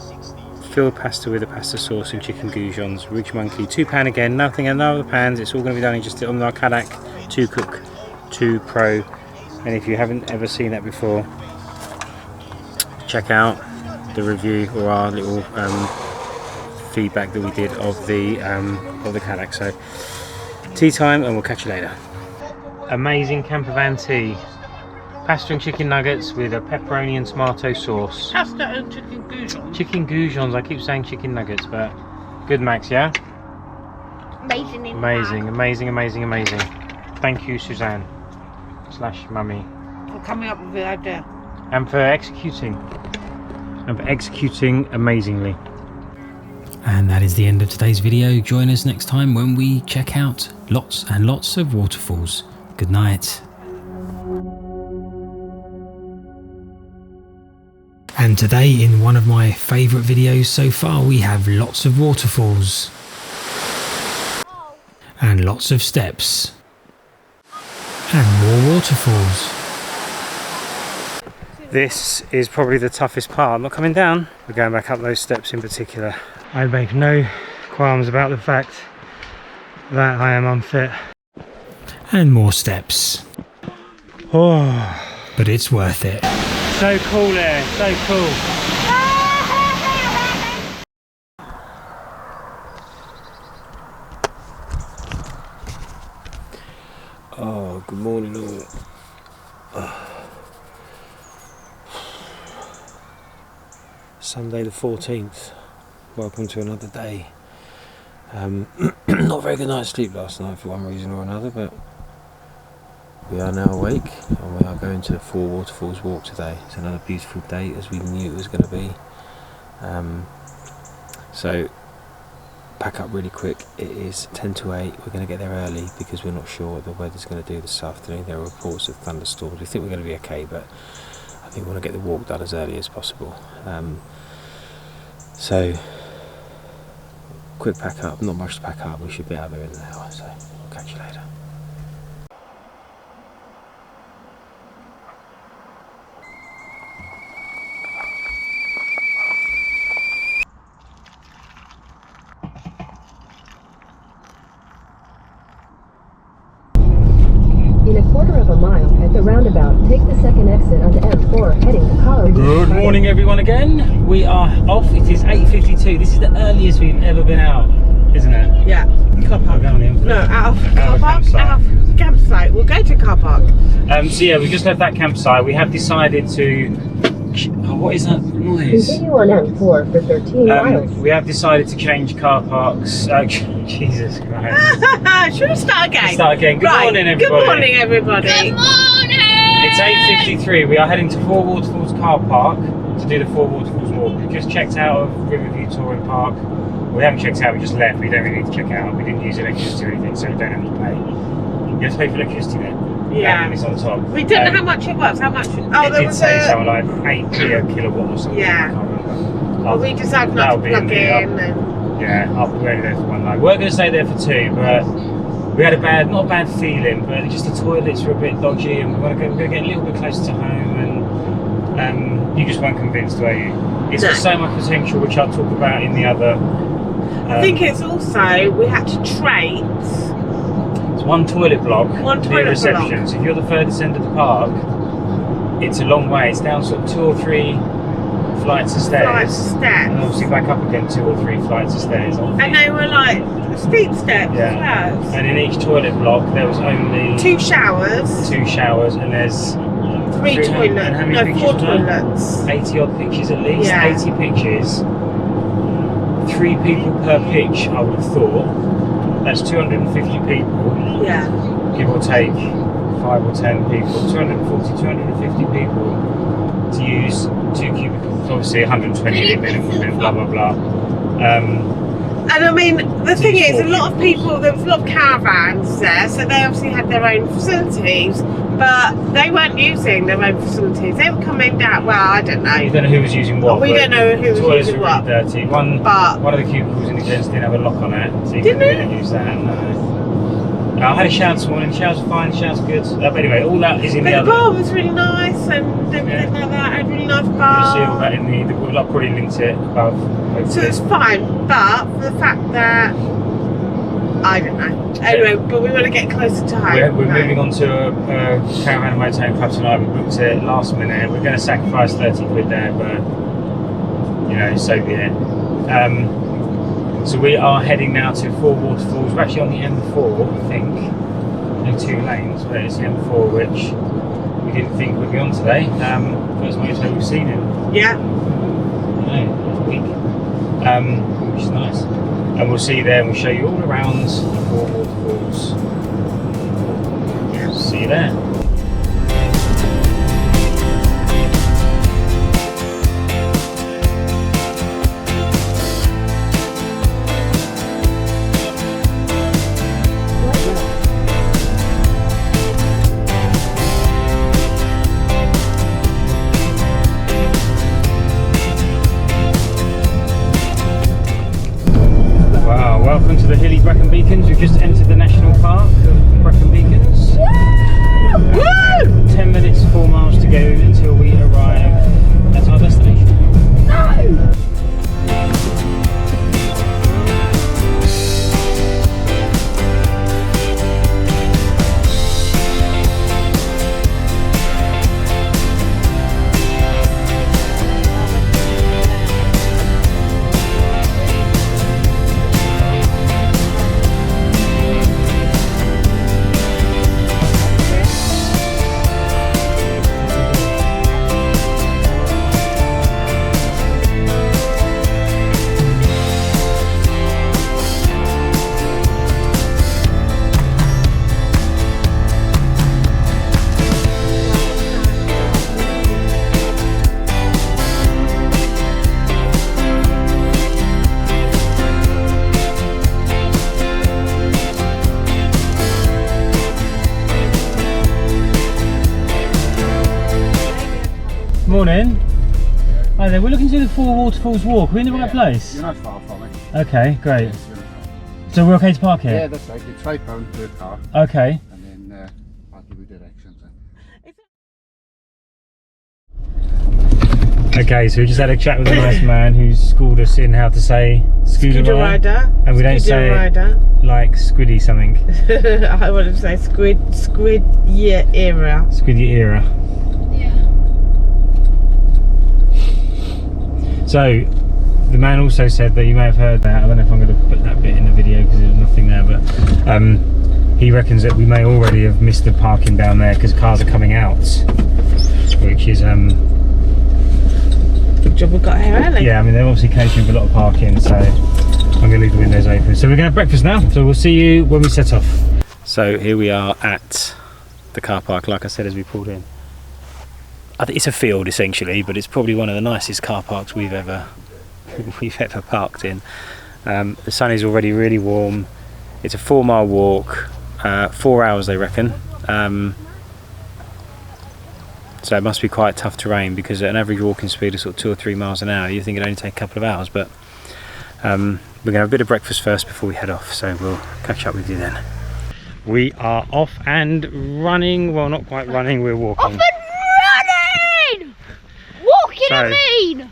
filled pasta with a pasta sauce and chicken goujons. Ridge Monkey, £2 again, nothing in other pans. It's all going to be done in just on our Kadak 2 Cook 2 Pro. And if you haven't ever seen that before, check out the review or our little feedback that we did of the Kadak. So tea time, and we'll catch you later. Amazing Campervan tea. Pasta and chicken nuggets with a pepperoni and tomato sauce. Pasta and chicken goujons. Chicken goujons, I keep saying chicken nuggets, but good, Max, yeah? Amazing. Amazing, amazing. Thank you, Suzanne / Mummy. For coming up with the idea. And for executing. Amazingly. And that is the end of today's video. Join us next time when we check out lots and lots of waterfalls. Good night. And today, in one of my favourite videos so far, we have lots of waterfalls. And lots of steps. And more waterfalls. This is probably the toughest part. I'm not coming down. We're going back up those steps in particular. I make no qualms about the fact that I am unfit. And more steps. Oh, but it's worth it. So cool there, so cool. Oh, good morning all. Sunday the 14th. Welcome to another day. Not very good night's sleep last night for one reason or another, but we are now awake and we are going to the Four Waterfalls walk today. It's another beautiful day, as we knew it was going to be. So pack up really quick. It is 10 to 8. We're going to get there early because we're not sure what the weather's going to do this afternoon. There are reports of thunderstorms. We think we're going to be okay, but I think we want to get the walk done as early as possible. So quick pack up, not much to pack up. We should be out there in an hour, so I'll catch you later. In a quarter of a mile at the roundabout, take the second exit onto M4 heading to Colorado. Good morning everyone again. We are off. It is 8:52. This is the earliest we've ever been out, isn't it? Yeah, car park. No, out of car park, out of campsite. We'll go to car park. So yeah, we just left that campsite. We have decided to... Oh, what is that noise? Continue on M4 for 13 miles. We have decided to change car parks. Jesus Christ. Should we start again? Start again. Good morning everybody. Good morning everybody. Good morning. It's 8:53. We are heading to Four Waterfalls car park to do the Four Waterfalls walk. We just checked out of Riverview Touring Park. We haven't checked out, we just left. We don't really need to check out. We didn't use electricity or anything, so we don't have to pay. You have to pay for electricity then. Yeah. And it's on top. We didn't know how much it was. How much? Oh, it there did was say a... something like 8 kilowatt or something. Yeah. I can't remember. Well, we decided not to plug in. And... Yeah, we're only there for one night. We're going to stay there for 2, but we had not a bad feeling, but just the toilets were a bit dodgy, and we're going to get a little bit closer to home, and you just weren't convinced, were you? It's got so much potential, which I'll talk about in the other... I think it's also, we had to trade. It's one toilet block to the reception, block. so if you're the furthest end of the park, it's a long way. It's down sort of 2 or 3 flights of stairs. And obviously back up again 2 or 3 flights of stairs. And they were like steep steps. Yeah. And in each toilet block there was only 2 showers. 2 showers, and there's 3 toilets. 4 toilets. 80 odd pictures at least. Yeah. 80 pictures. 3 people per pitch, I would have thought. That's 250 people. Yeah. Give or take 5 or 10 people. 240, 250 people to use 2 cubicles. Obviously 120 minimum, blah blah blah. And I mean, the thing is, there was a lot of caravans there, so they obviously had their own facilities, but they weren't using their own facilities. They were coming down, well, I don't know. You don't know who was using what. We don't know who was using what. Really dirty. One of the cubicles in the gents didn't have a lock on it, so you couldn't use that. No. I had a shower this morning. Shower's fine. Shower's good. But anyway, all that is in But the the other. bar was really nice and everything like that. Had a really nice bar. You'll see all that in the we'll probably link to it above. So it's fine, but for the fact that I don't know. Anyway, but we want to get closer to home. We're moving on to a caravan and motorhome club tonight. We booked it last minute. We're going to sacrifice 30 quid there, but you know, so be it. So we are heading now to 4 waterfalls. We're actually on the M4, I think. No 2 lanes, but it's the M4, which we didn't think would be on today. First motorhome we've seen in Yeah. last week, which is nice. And we'll see you there, and we'll show you all around the 4 waterfalls. See you there. Welcome to the hilly Brecon Beacons. We've just entered the national park of Brecon Beacons. Woo! 10 minutes, 4 miles to go until we arrive at our destination. No! Morning. Hi there, we're looking to do the 4 waterfalls walk. Are we in the right place? You're not far from it. Okay, great. Yes, you're not far. So we're okay to park here? Yeah, that's right. It's £5 per car, Okay. and then I'll give you directions. Okay, so we just had a chat with a nice man who's schooled us in how to say scooter rider. And we don't say rider. like squiddy something. I want to say squid year era. Squiddy era. Yeah. So, the man also said that you may have heard that. I don't know if I'm going to put that bit in the video because there's nothing there, but he reckons that we may already have missed the parking down there because cars are coming out, which is Good job we got here early. yeah, I mean they're obviously catering for a lot of parking, so I'm going to leave the windows open. So we're going to have breakfast now, so we'll see you when we set off. So here we are at the car park, like I said as we pulled in. I think it's a field essentially, but it's probably one of the nicest car parks we've ever parked in. The sun is already really warm. It's a 4-mile walk, 4 hours they reckon. So it must be quite tough terrain because at an average walking speed of sort of 2 or 3 miles an hour, you think it'd only take a couple of hours. But we're going to have a bit of breakfast first before we head off, so we'll catch up with you then. We are off and running. Well, not quite running, we're walking. Off and running! Walking, So, I mean!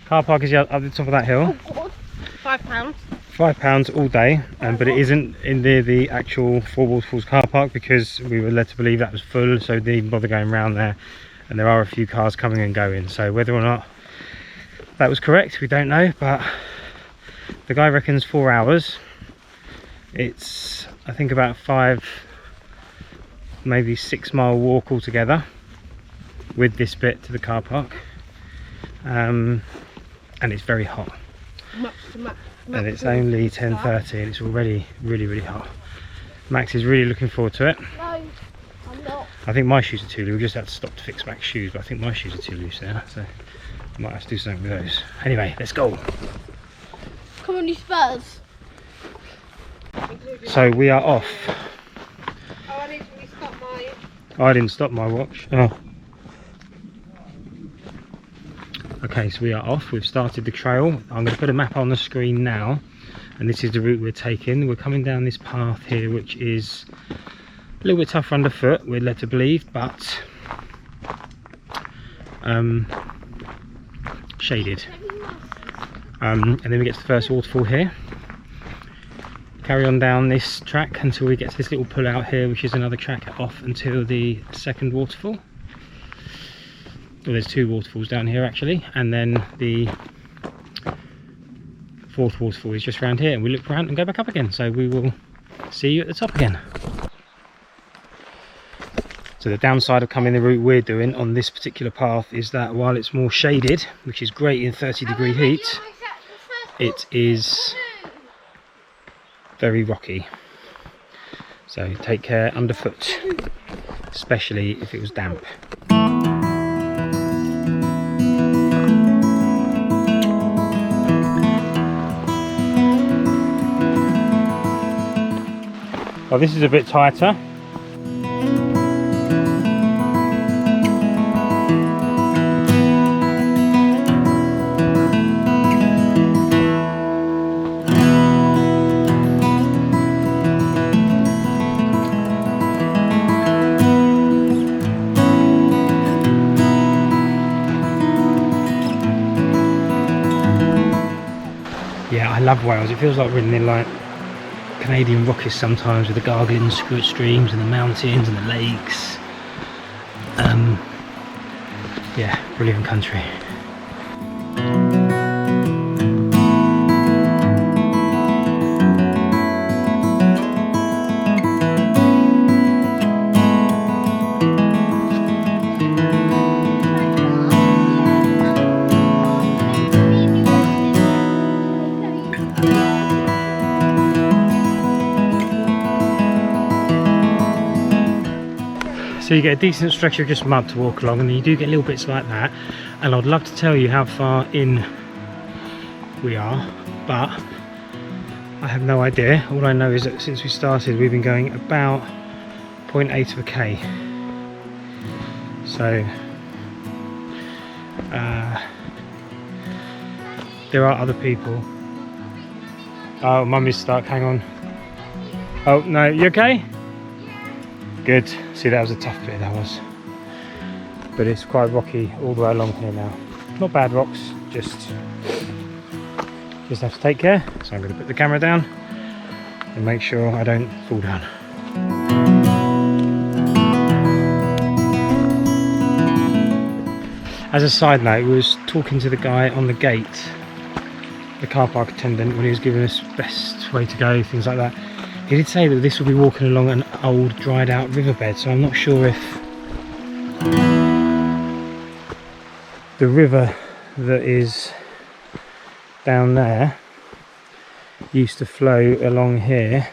Car park is up the top of that hill. Oh God. £5. £5 all day, but it isn't in the actual 4 Waterfalls car park because we were led to believe that was full, so we didn't even bother going around there. And there are a few cars coming and going, so whether or not that was correct, we don't know, but the guy reckons 4 hours. It's, I think, about 5, maybe 6 mile walk altogether with this bit to the car park, and it's very hot. And it's only 10:30 and it's already really hot. Max is really looking forward to it. No, I'm not. I think my shoes are too loose. We just had to stop to fix Max's shoes, but I think my shoes are too loose there, so I might have to do something with those. Anyway, let's go. Come on, you Spurs. So we are off. Oh, I need to restart my... I didn't stop my watch. Oh. Okay, so we are off. We've started the trail. I'm going to put a map on the screen now and this is the route we're taking. We're coming down this path here, which is a little bit tougher underfoot, we're led to believe, but shaded. And then we get to the first waterfall here. Carry on down this track until we get to this little pull out here, which is another track off until the second waterfall. Well, there's two waterfalls down here actually, and then the fourth waterfall is just around here, and we look around and go back up again. So we will see you at the top again. So the downside of coming the route we're doing on this particular path is that while it's more shaded, which is great in 30-degree heat, it is very rocky. So take care underfoot, especially if it was damp. Oh, this is a bit tighter. Yeah, I love Wales. It feels like we're in like Canadian Rockies sometimes, with the gargling streams and the mountains and the lakes. Yeah, brilliant country. So you get a decent stretch of just mud to walk along, and then you do get little bits like that. And I'd love to tell you how far in we are, but I have no idea. All I know is that since we started, we've been going about 0.8 of a K. So there are other people. Oh, mummy's stuck, hang on. Oh no, you okay? Good. See, that was a tough bit, that was. But it's quite rocky all the way along here now. Not bad rocks, just have to take care. So I'm going to put the camera down and make sure I don't fall down. As a side note, we was talking to the guy on the gate, the car park attendant, when he was giving us best way to go, things like that. He did say that this will be walking along an old dried out riverbed, so I'm not sure if the river that is down there used to flow along here,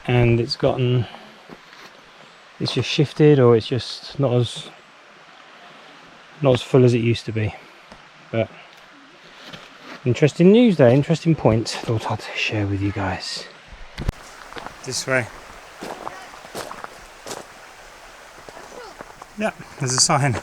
and it's just shifted, or it's just not as full as it used to be. But interesting news there, interesting point. Thought I'd share with you guys. This way. Yeah, there's a sign.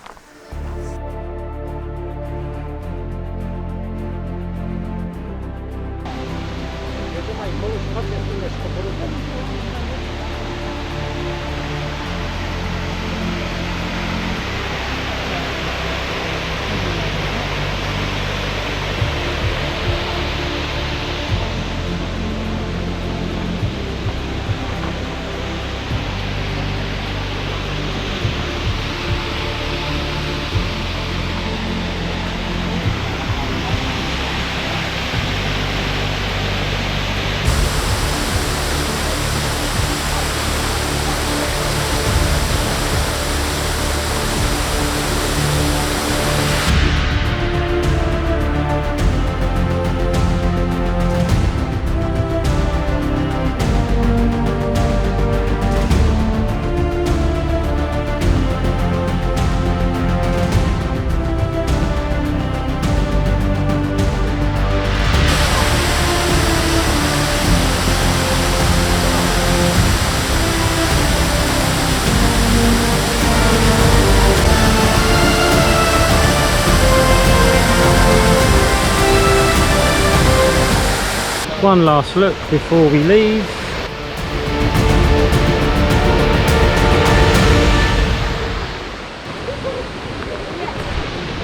one last look before we leave.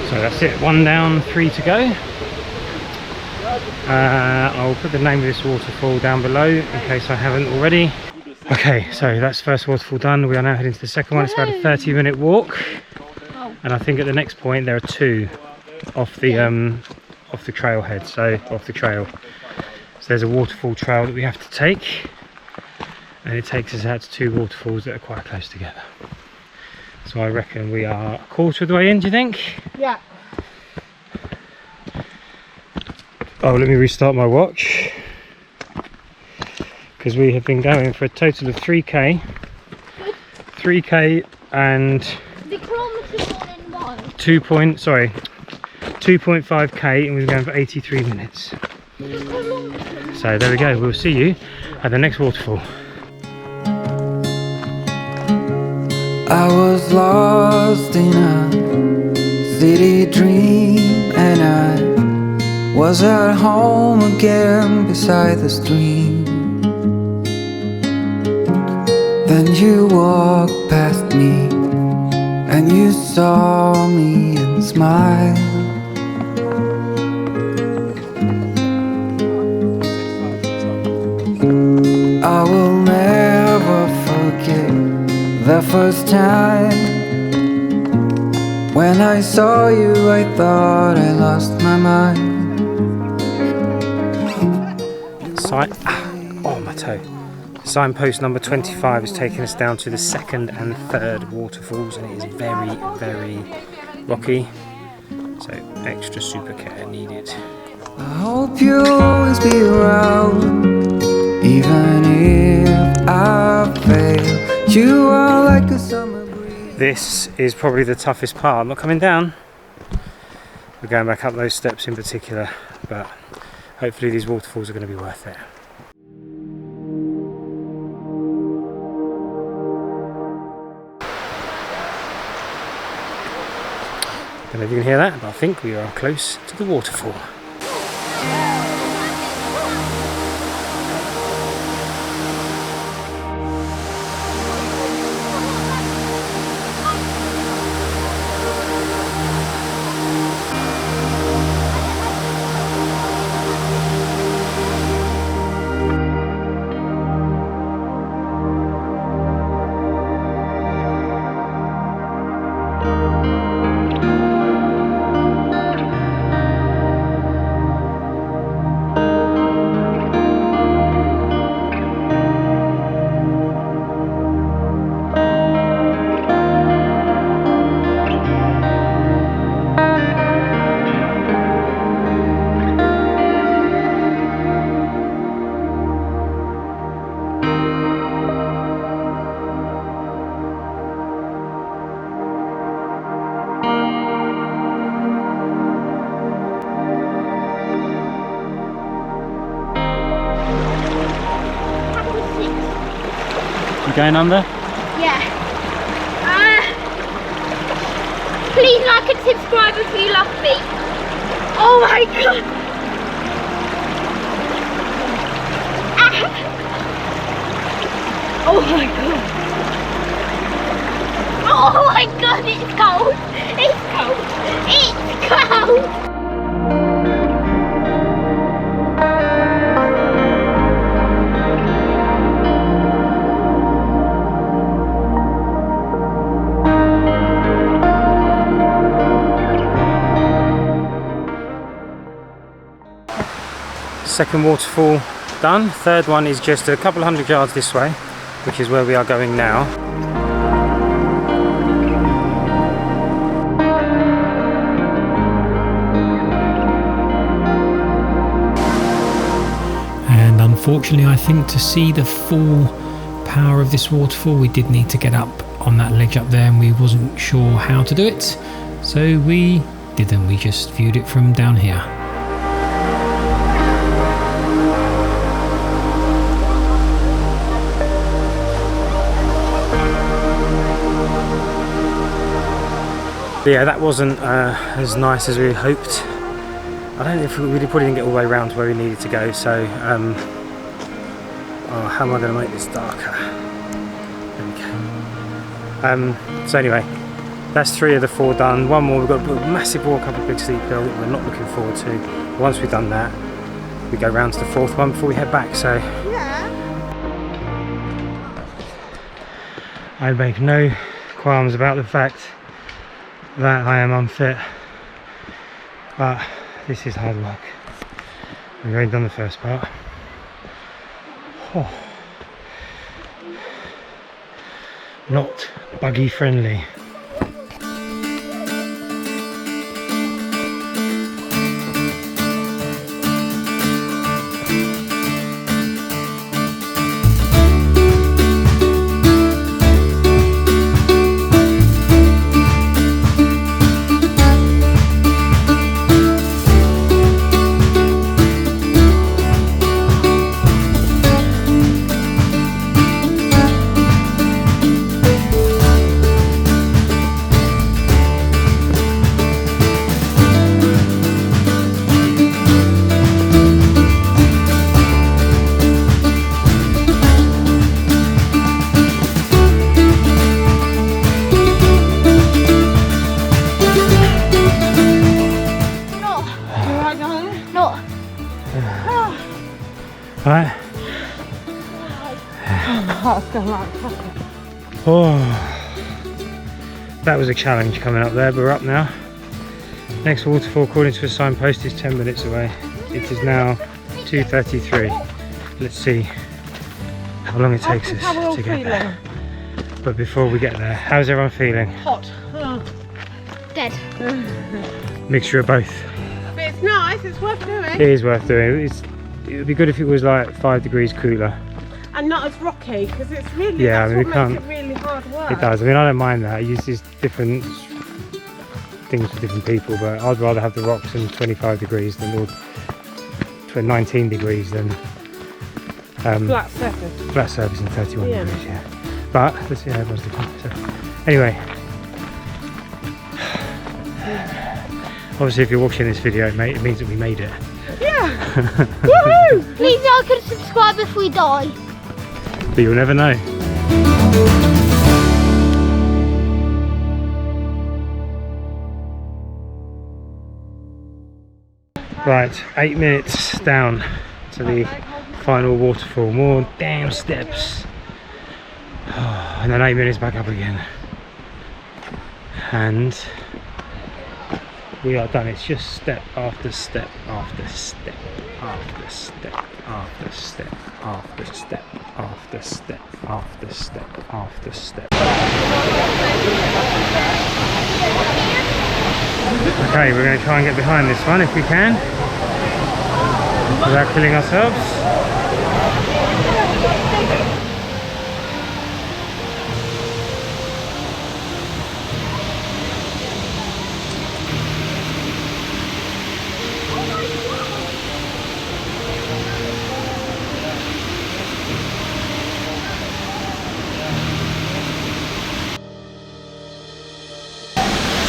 So that's it, 1 down, 3 to go. I'll put the name of this waterfall down below in case I haven't already. Okay, so that's the first waterfall done. We are now heading to the second one. It's about a 30-minute walk, and I think at the next point there are 2 off the trailhead, so off the trail. So there's a waterfall trail that we have to take, and it takes us out to 2 waterfalls that are quite close together. So I reckon we are a quarter of the way in, do you think? Yeah. Oh, let me restart my watch, because we have been going for a total of 3k and The kilometres on in one. 2.5k, and we've been going for 83 minutes. So there we go, we'll see you at the next waterfall. I was lost in a city dream, and I was at home again beside the stream. Then you walked past me, and you saw me and smiled. I will never forget the first time when I saw you. I thought I lost my mind. Oh, my toe. Signpost number 25 is taking us down to the 2nd and 3rd waterfalls, and it is very, very rocky, so extra super care needed. I hope you'll always be around, even if I fail. You are like a summer breeze. This is probably the toughest part. I'm not coming down. We're going back up those steps in particular, but hopefully these waterfalls are going to be worth it. I don't know if you can hear that, but I think we are close to the waterfall. You going under? Yeah. Please like and subscribe if you love me. Oh my god. Oh my god. Oh my god, it's cold. It's cold. It's cold. Second waterfall done. 3rd one is just a couple of 100 yards this way, which is where we are going now. And unfortunately, I think to see the full power of this waterfall, we did need to get up on that ledge up there, and we wasn't sure how to do it, so we didn't. We just viewed it from down here. Yeah, that wasn't as nice as we hoped. I don't know if we probably didn't get all the way around to where we needed to go, so oh, how am I going to make this darker? There we go. So anyway, that's 3 of the 4 done. One more, we've got a massive walk up a big steep hill that we're not looking forward to. Once we've done that, we go round to the 4th one before we head back. So Yeah. I make no qualms about the fact that I am unfit, but this is hard work. We've already done the first part. Oh. Not buggy friendly. Alright. Oh, that was a challenge coming up there, but we're up now. Next waterfall, according to the signpost, is 10 minutes away. It is now 2:33. Let's see how long it takes us to get there. But before we get there, how's everyone feeling? Hot. Dead. Mixture of both. But it's nice, it's worth doing. It is worth doing. It would be good if it was like 5 degrees cooler. And not as rocky, because it's really, Yeah, that's I mean, what makes it really hard work. It does. I mean, I don't mind that. It uses different things for different people, but I'd rather have the rocks in 25 degrees than or 19 degrees than flat surface. Flat surface in 31 degrees, yeah. But let's see how everyone's different. So, anyway, obviously, if you're watching this video, it means that we made it. Yeah! Woohoo! Please like and subscribe if we die. But you'll never know. Right, 8 minutes down to the final waterfall. More damn steps. Oh, and then 8 minutes back up again. And we are done. It's just step after step after step after step after step after step after step after step after step. Okay, we're going to try and get behind this one if we can, without killing ourselves.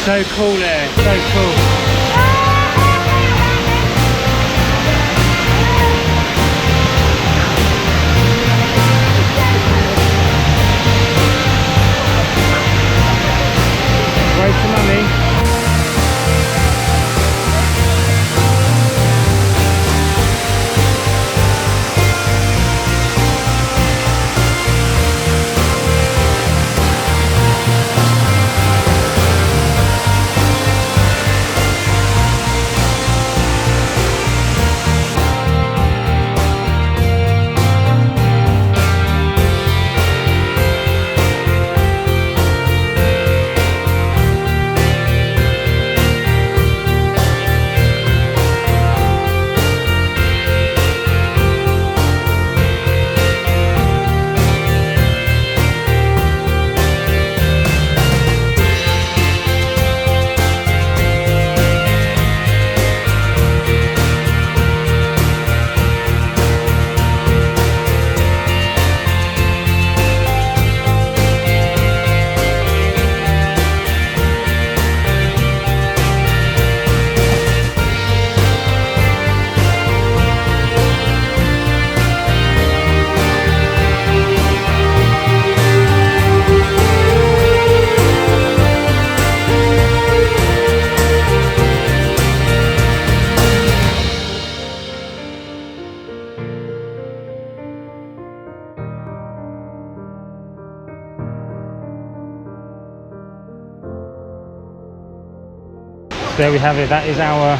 So cool there, so cool. Wait for mummy. there we have it. That is our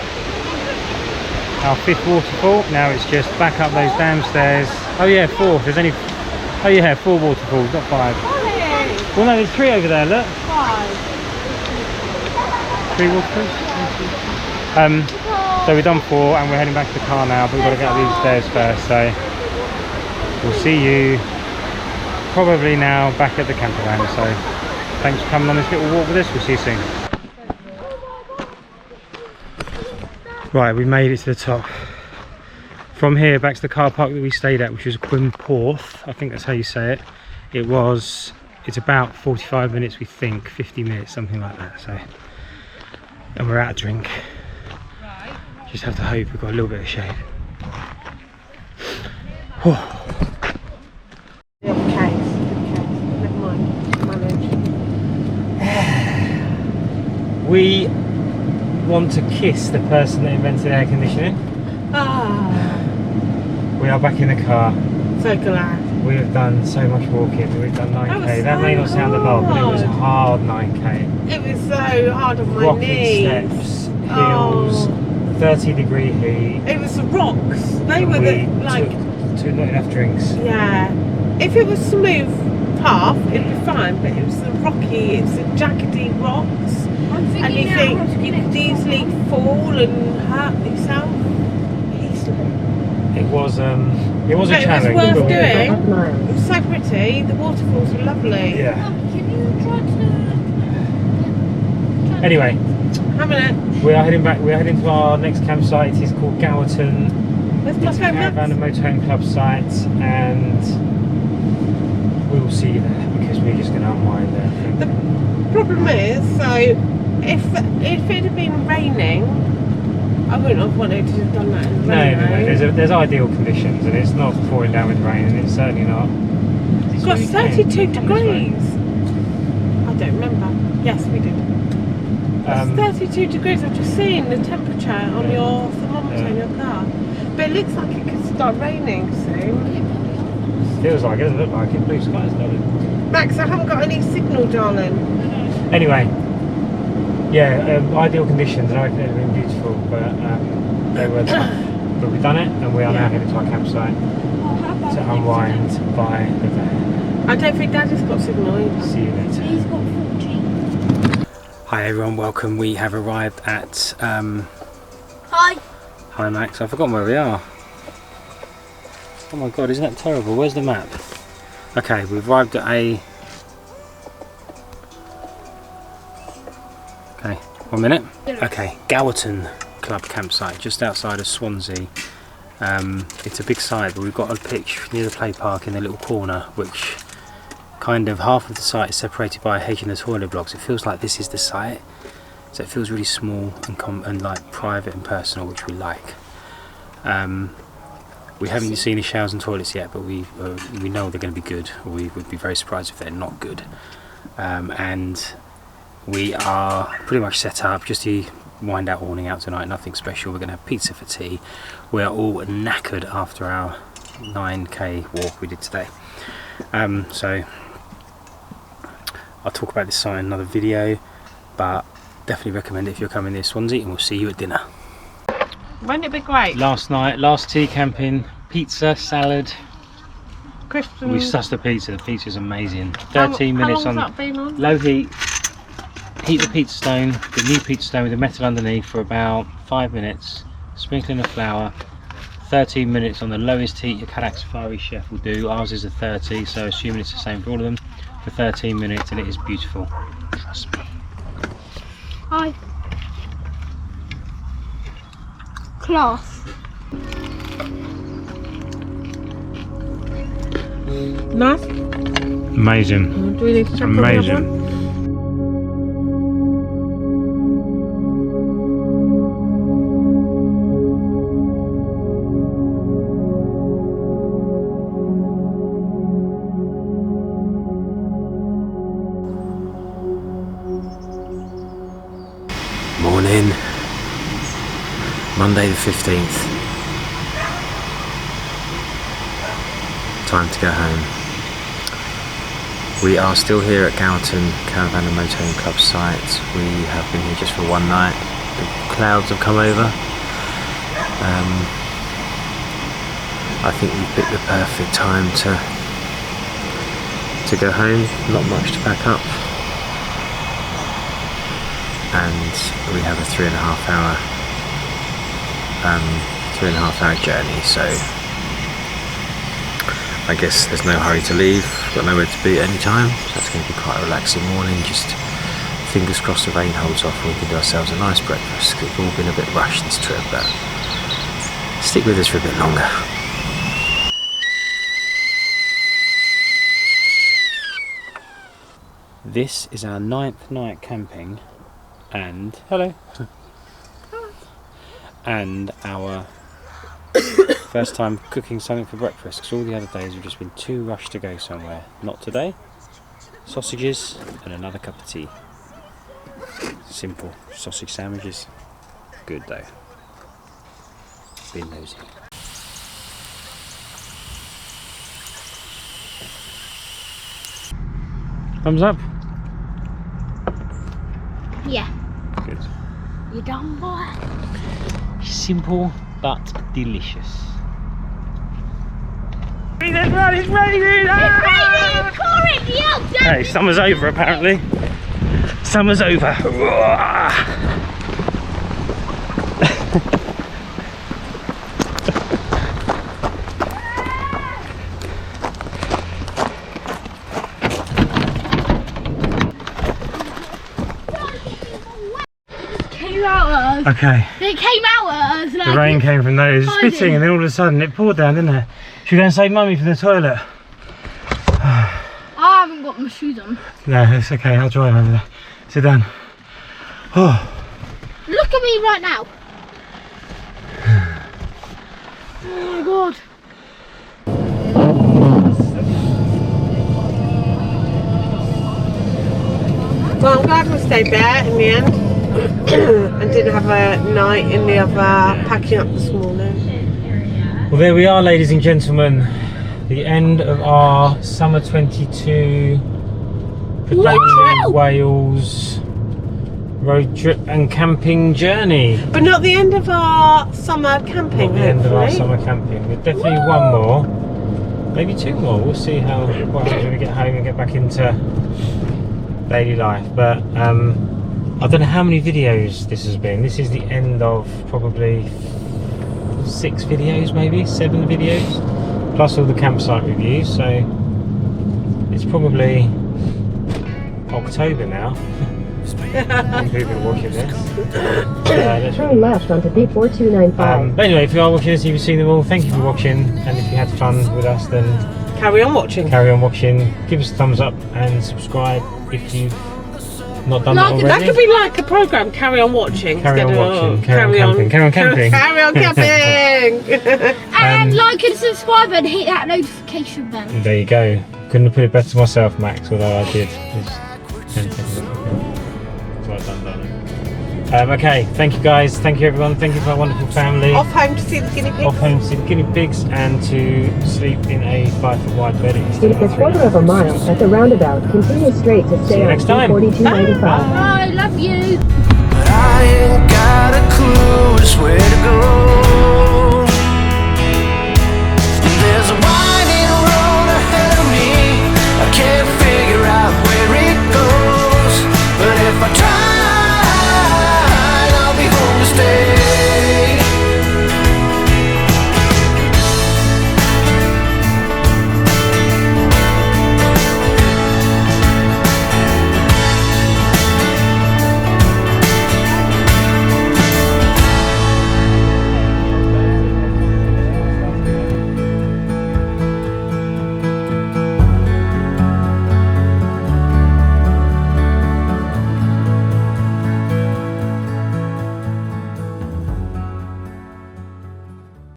fifth waterfall. Now it's just back up those damn stairs. Oh yeah, 4. There's only, oh yeah, 4 waterfalls, not 5. Well no, there's 3 over there, look. 3 waterfalls? So we've done 4 and we're heading back to the car now, but we've got to get up these stairs first, so we'll see you probably now back at the campervan. So thanks for coming on this little walk with us, we'll see you soon. Right, we made it to the top. From here back to the car park that we stayed at, which was Quimporth, I think that's how you say it. It's about 45 minutes, we think, 50 minutes, something like that. So, and we're out of drink. Just have to hope we've got a little bit of shade. We want to kiss the person that invented air conditioning. We are back in the car. So glad. We have done so much walking. We've done 9k. That may not sound a lot, but it was a hard 9k. It was so hard on my Rocky knees. steps, hills, 30-degree heat. It was the rocks. They were the, like... Took not enough drinks. Yeah. If it was smooth path, it'd be fine, but it was the rocky, it's the jaggedy rocks. And you think you could easily fall and hurt yourself. Easily. It was a challenge. It was worth doing. It Half mile. was so pretty. The waterfalls were lovely. Yeah. Can you try to... Anyway, Have a minute. we are heading back. We are heading to our next campsite. It is called Gowerton. Where's my It's a phone, Campervan and Max? Motorhome Club site, and we will see you there because we're just going to unwind there. The problem is, so if it had been raining, I wouldn't have wanted to have done that in the rain. No. There's ideal conditions, and it's not pouring down with rain, and it's certainly not. It's got 32 degrees. I don't remember. Yes, we did. It's 32 degrees. I've just seen the temperature on your thermometer in your car. But it looks like it could start raining soon. Feels like it, doesn't look like it. Blue skies, doesn't it? Max, I haven't got any signal, darling. Anyway, yeah, ideal conditions, and I reckon it would have been beautiful, but they were tough. But we've done it, and we are now heading to our campsite to unwind by the bay. I don't think Daddy's got signal either. See you later. He's got 14. Hi everyone, welcome. We have arrived at Hi. Hi Max, I've forgotten where we are. Oh my god, isn't that terrible? Where's the map? Okay, we've arrived at a... Okay, 1 minute. Okay, Gowerton Club campsite, just outside of Swansea. It's a big site, but we've got a pitch near the play park in the little corner, which kind of half of the site is separated by a hedge and the toilet blocks. It feels like this is the site. So it feels really small and like private and personal, which we like. We haven't seen the showers and toilets yet, but we know they're going to be good. We would be very surprised if they're not good. And we are pretty much set up just to wind out awning out tonight. Nothing special. We're going to have pizza for tea. We are all knackered after our 9k walk we did today. So I'll talk about this site in another video, but definitely recommend it if you're coming near Swansea, and we'll see you at dinner. Won't it be great? Last night, last tea camping, pizza, salad. Christian. We sussed the pizza. The pizza's amazing. 13 minutes how on long's that been on? low heat. Heat the pizza stone, the new pizza stone with the metal underneath for about 5 minutes. Sprinkling the flour. 13 minutes on the lowest heat your Kadak Safari chef will do. Ours is a 30, so assuming it's the same for all of them, for 13 minutes, and it is beautiful. Trust me. Hi. Class. Nice. Amazing. Do we need to check on the other Amazing. one? Morning, Monday the 15th. Time to go home. We are still here at Gowerton Caravan and Motorhome Club site. We have been here just for one night. the clouds have come over. I think we've picked the perfect time to go home. Not much to pack up, and we have a 3.5 hour journey, so I guess there's no hurry to leave. Got nowhere to be at any time, so it's going to be quite a relaxing morning. Just fingers crossed the rain holds off and we can do ourselves a nice breakfast. We've all been a bit rushed this trip, but stick with us for a bit longer. This is our 9th night camping, and hello, and our first time cooking something for breakfast, because all the other days we've just been too rushed to go somewhere. Not today. Sausages and another cup of tea. Simple sausage sandwiches. Good though. Been nosy. Thumbs up? Yeah. Good. You done, boy? Simple but delicious. It's raining! It's raining! Pouring! Yeah, Hey, summer's over apparently. Summer's over. Okay. They came out at us like The rain came from those spitting, and then all of a sudden it poured down, didn't it? Should we go and save Mummy for the toilet? I haven't got my shoes on. No, it's okay, I'll drive over there. Sit down. Oh. Look at me right now. Oh my god. Well, I'm glad we stayed there in the end and didn't have a night in the other packing up this morning. Well, there we are, ladies and gentlemen. The end of our summer 22 predominantly Wales road trip and camping journey. But not the end of our summer camping, Not the end of our hopefully. summer camping. There's definitely one more, maybe two more. We'll see what happens when we get home and get back into daily life. But I don't know how many videos this has been. This is the end of probably 6 videos, maybe 7 videos, plus all the campsite reviews. So it's probably October now. When people are watching this. Turn left onto B4295. But anyway, if you are watching this, you've seen them all. Thank you for watching, and if you had fun with us, then Carry on watching. carry on watching. Give us a thumbs up and subscribe if you've not done that already. That could be like a programme, carry on watching. Carry on instead of, watching, carry on camping. Carry on camping. Carry on camping. And like and subscribe and hit that notification bell. There you go. Couldn't have put it better myself, Max, although I did. Well done, darling. Okay, thank you guys, thank you everyone, thank you to our wonderful family. Off home to see the guinea pigs. Off home to see the guinea pigs and to sleep in a 5-foot wide bed. In a quarter of a mile at the roundabout, continue straight to See stay you on next time. B4295. I love you. But I ain't got a clue just where to go.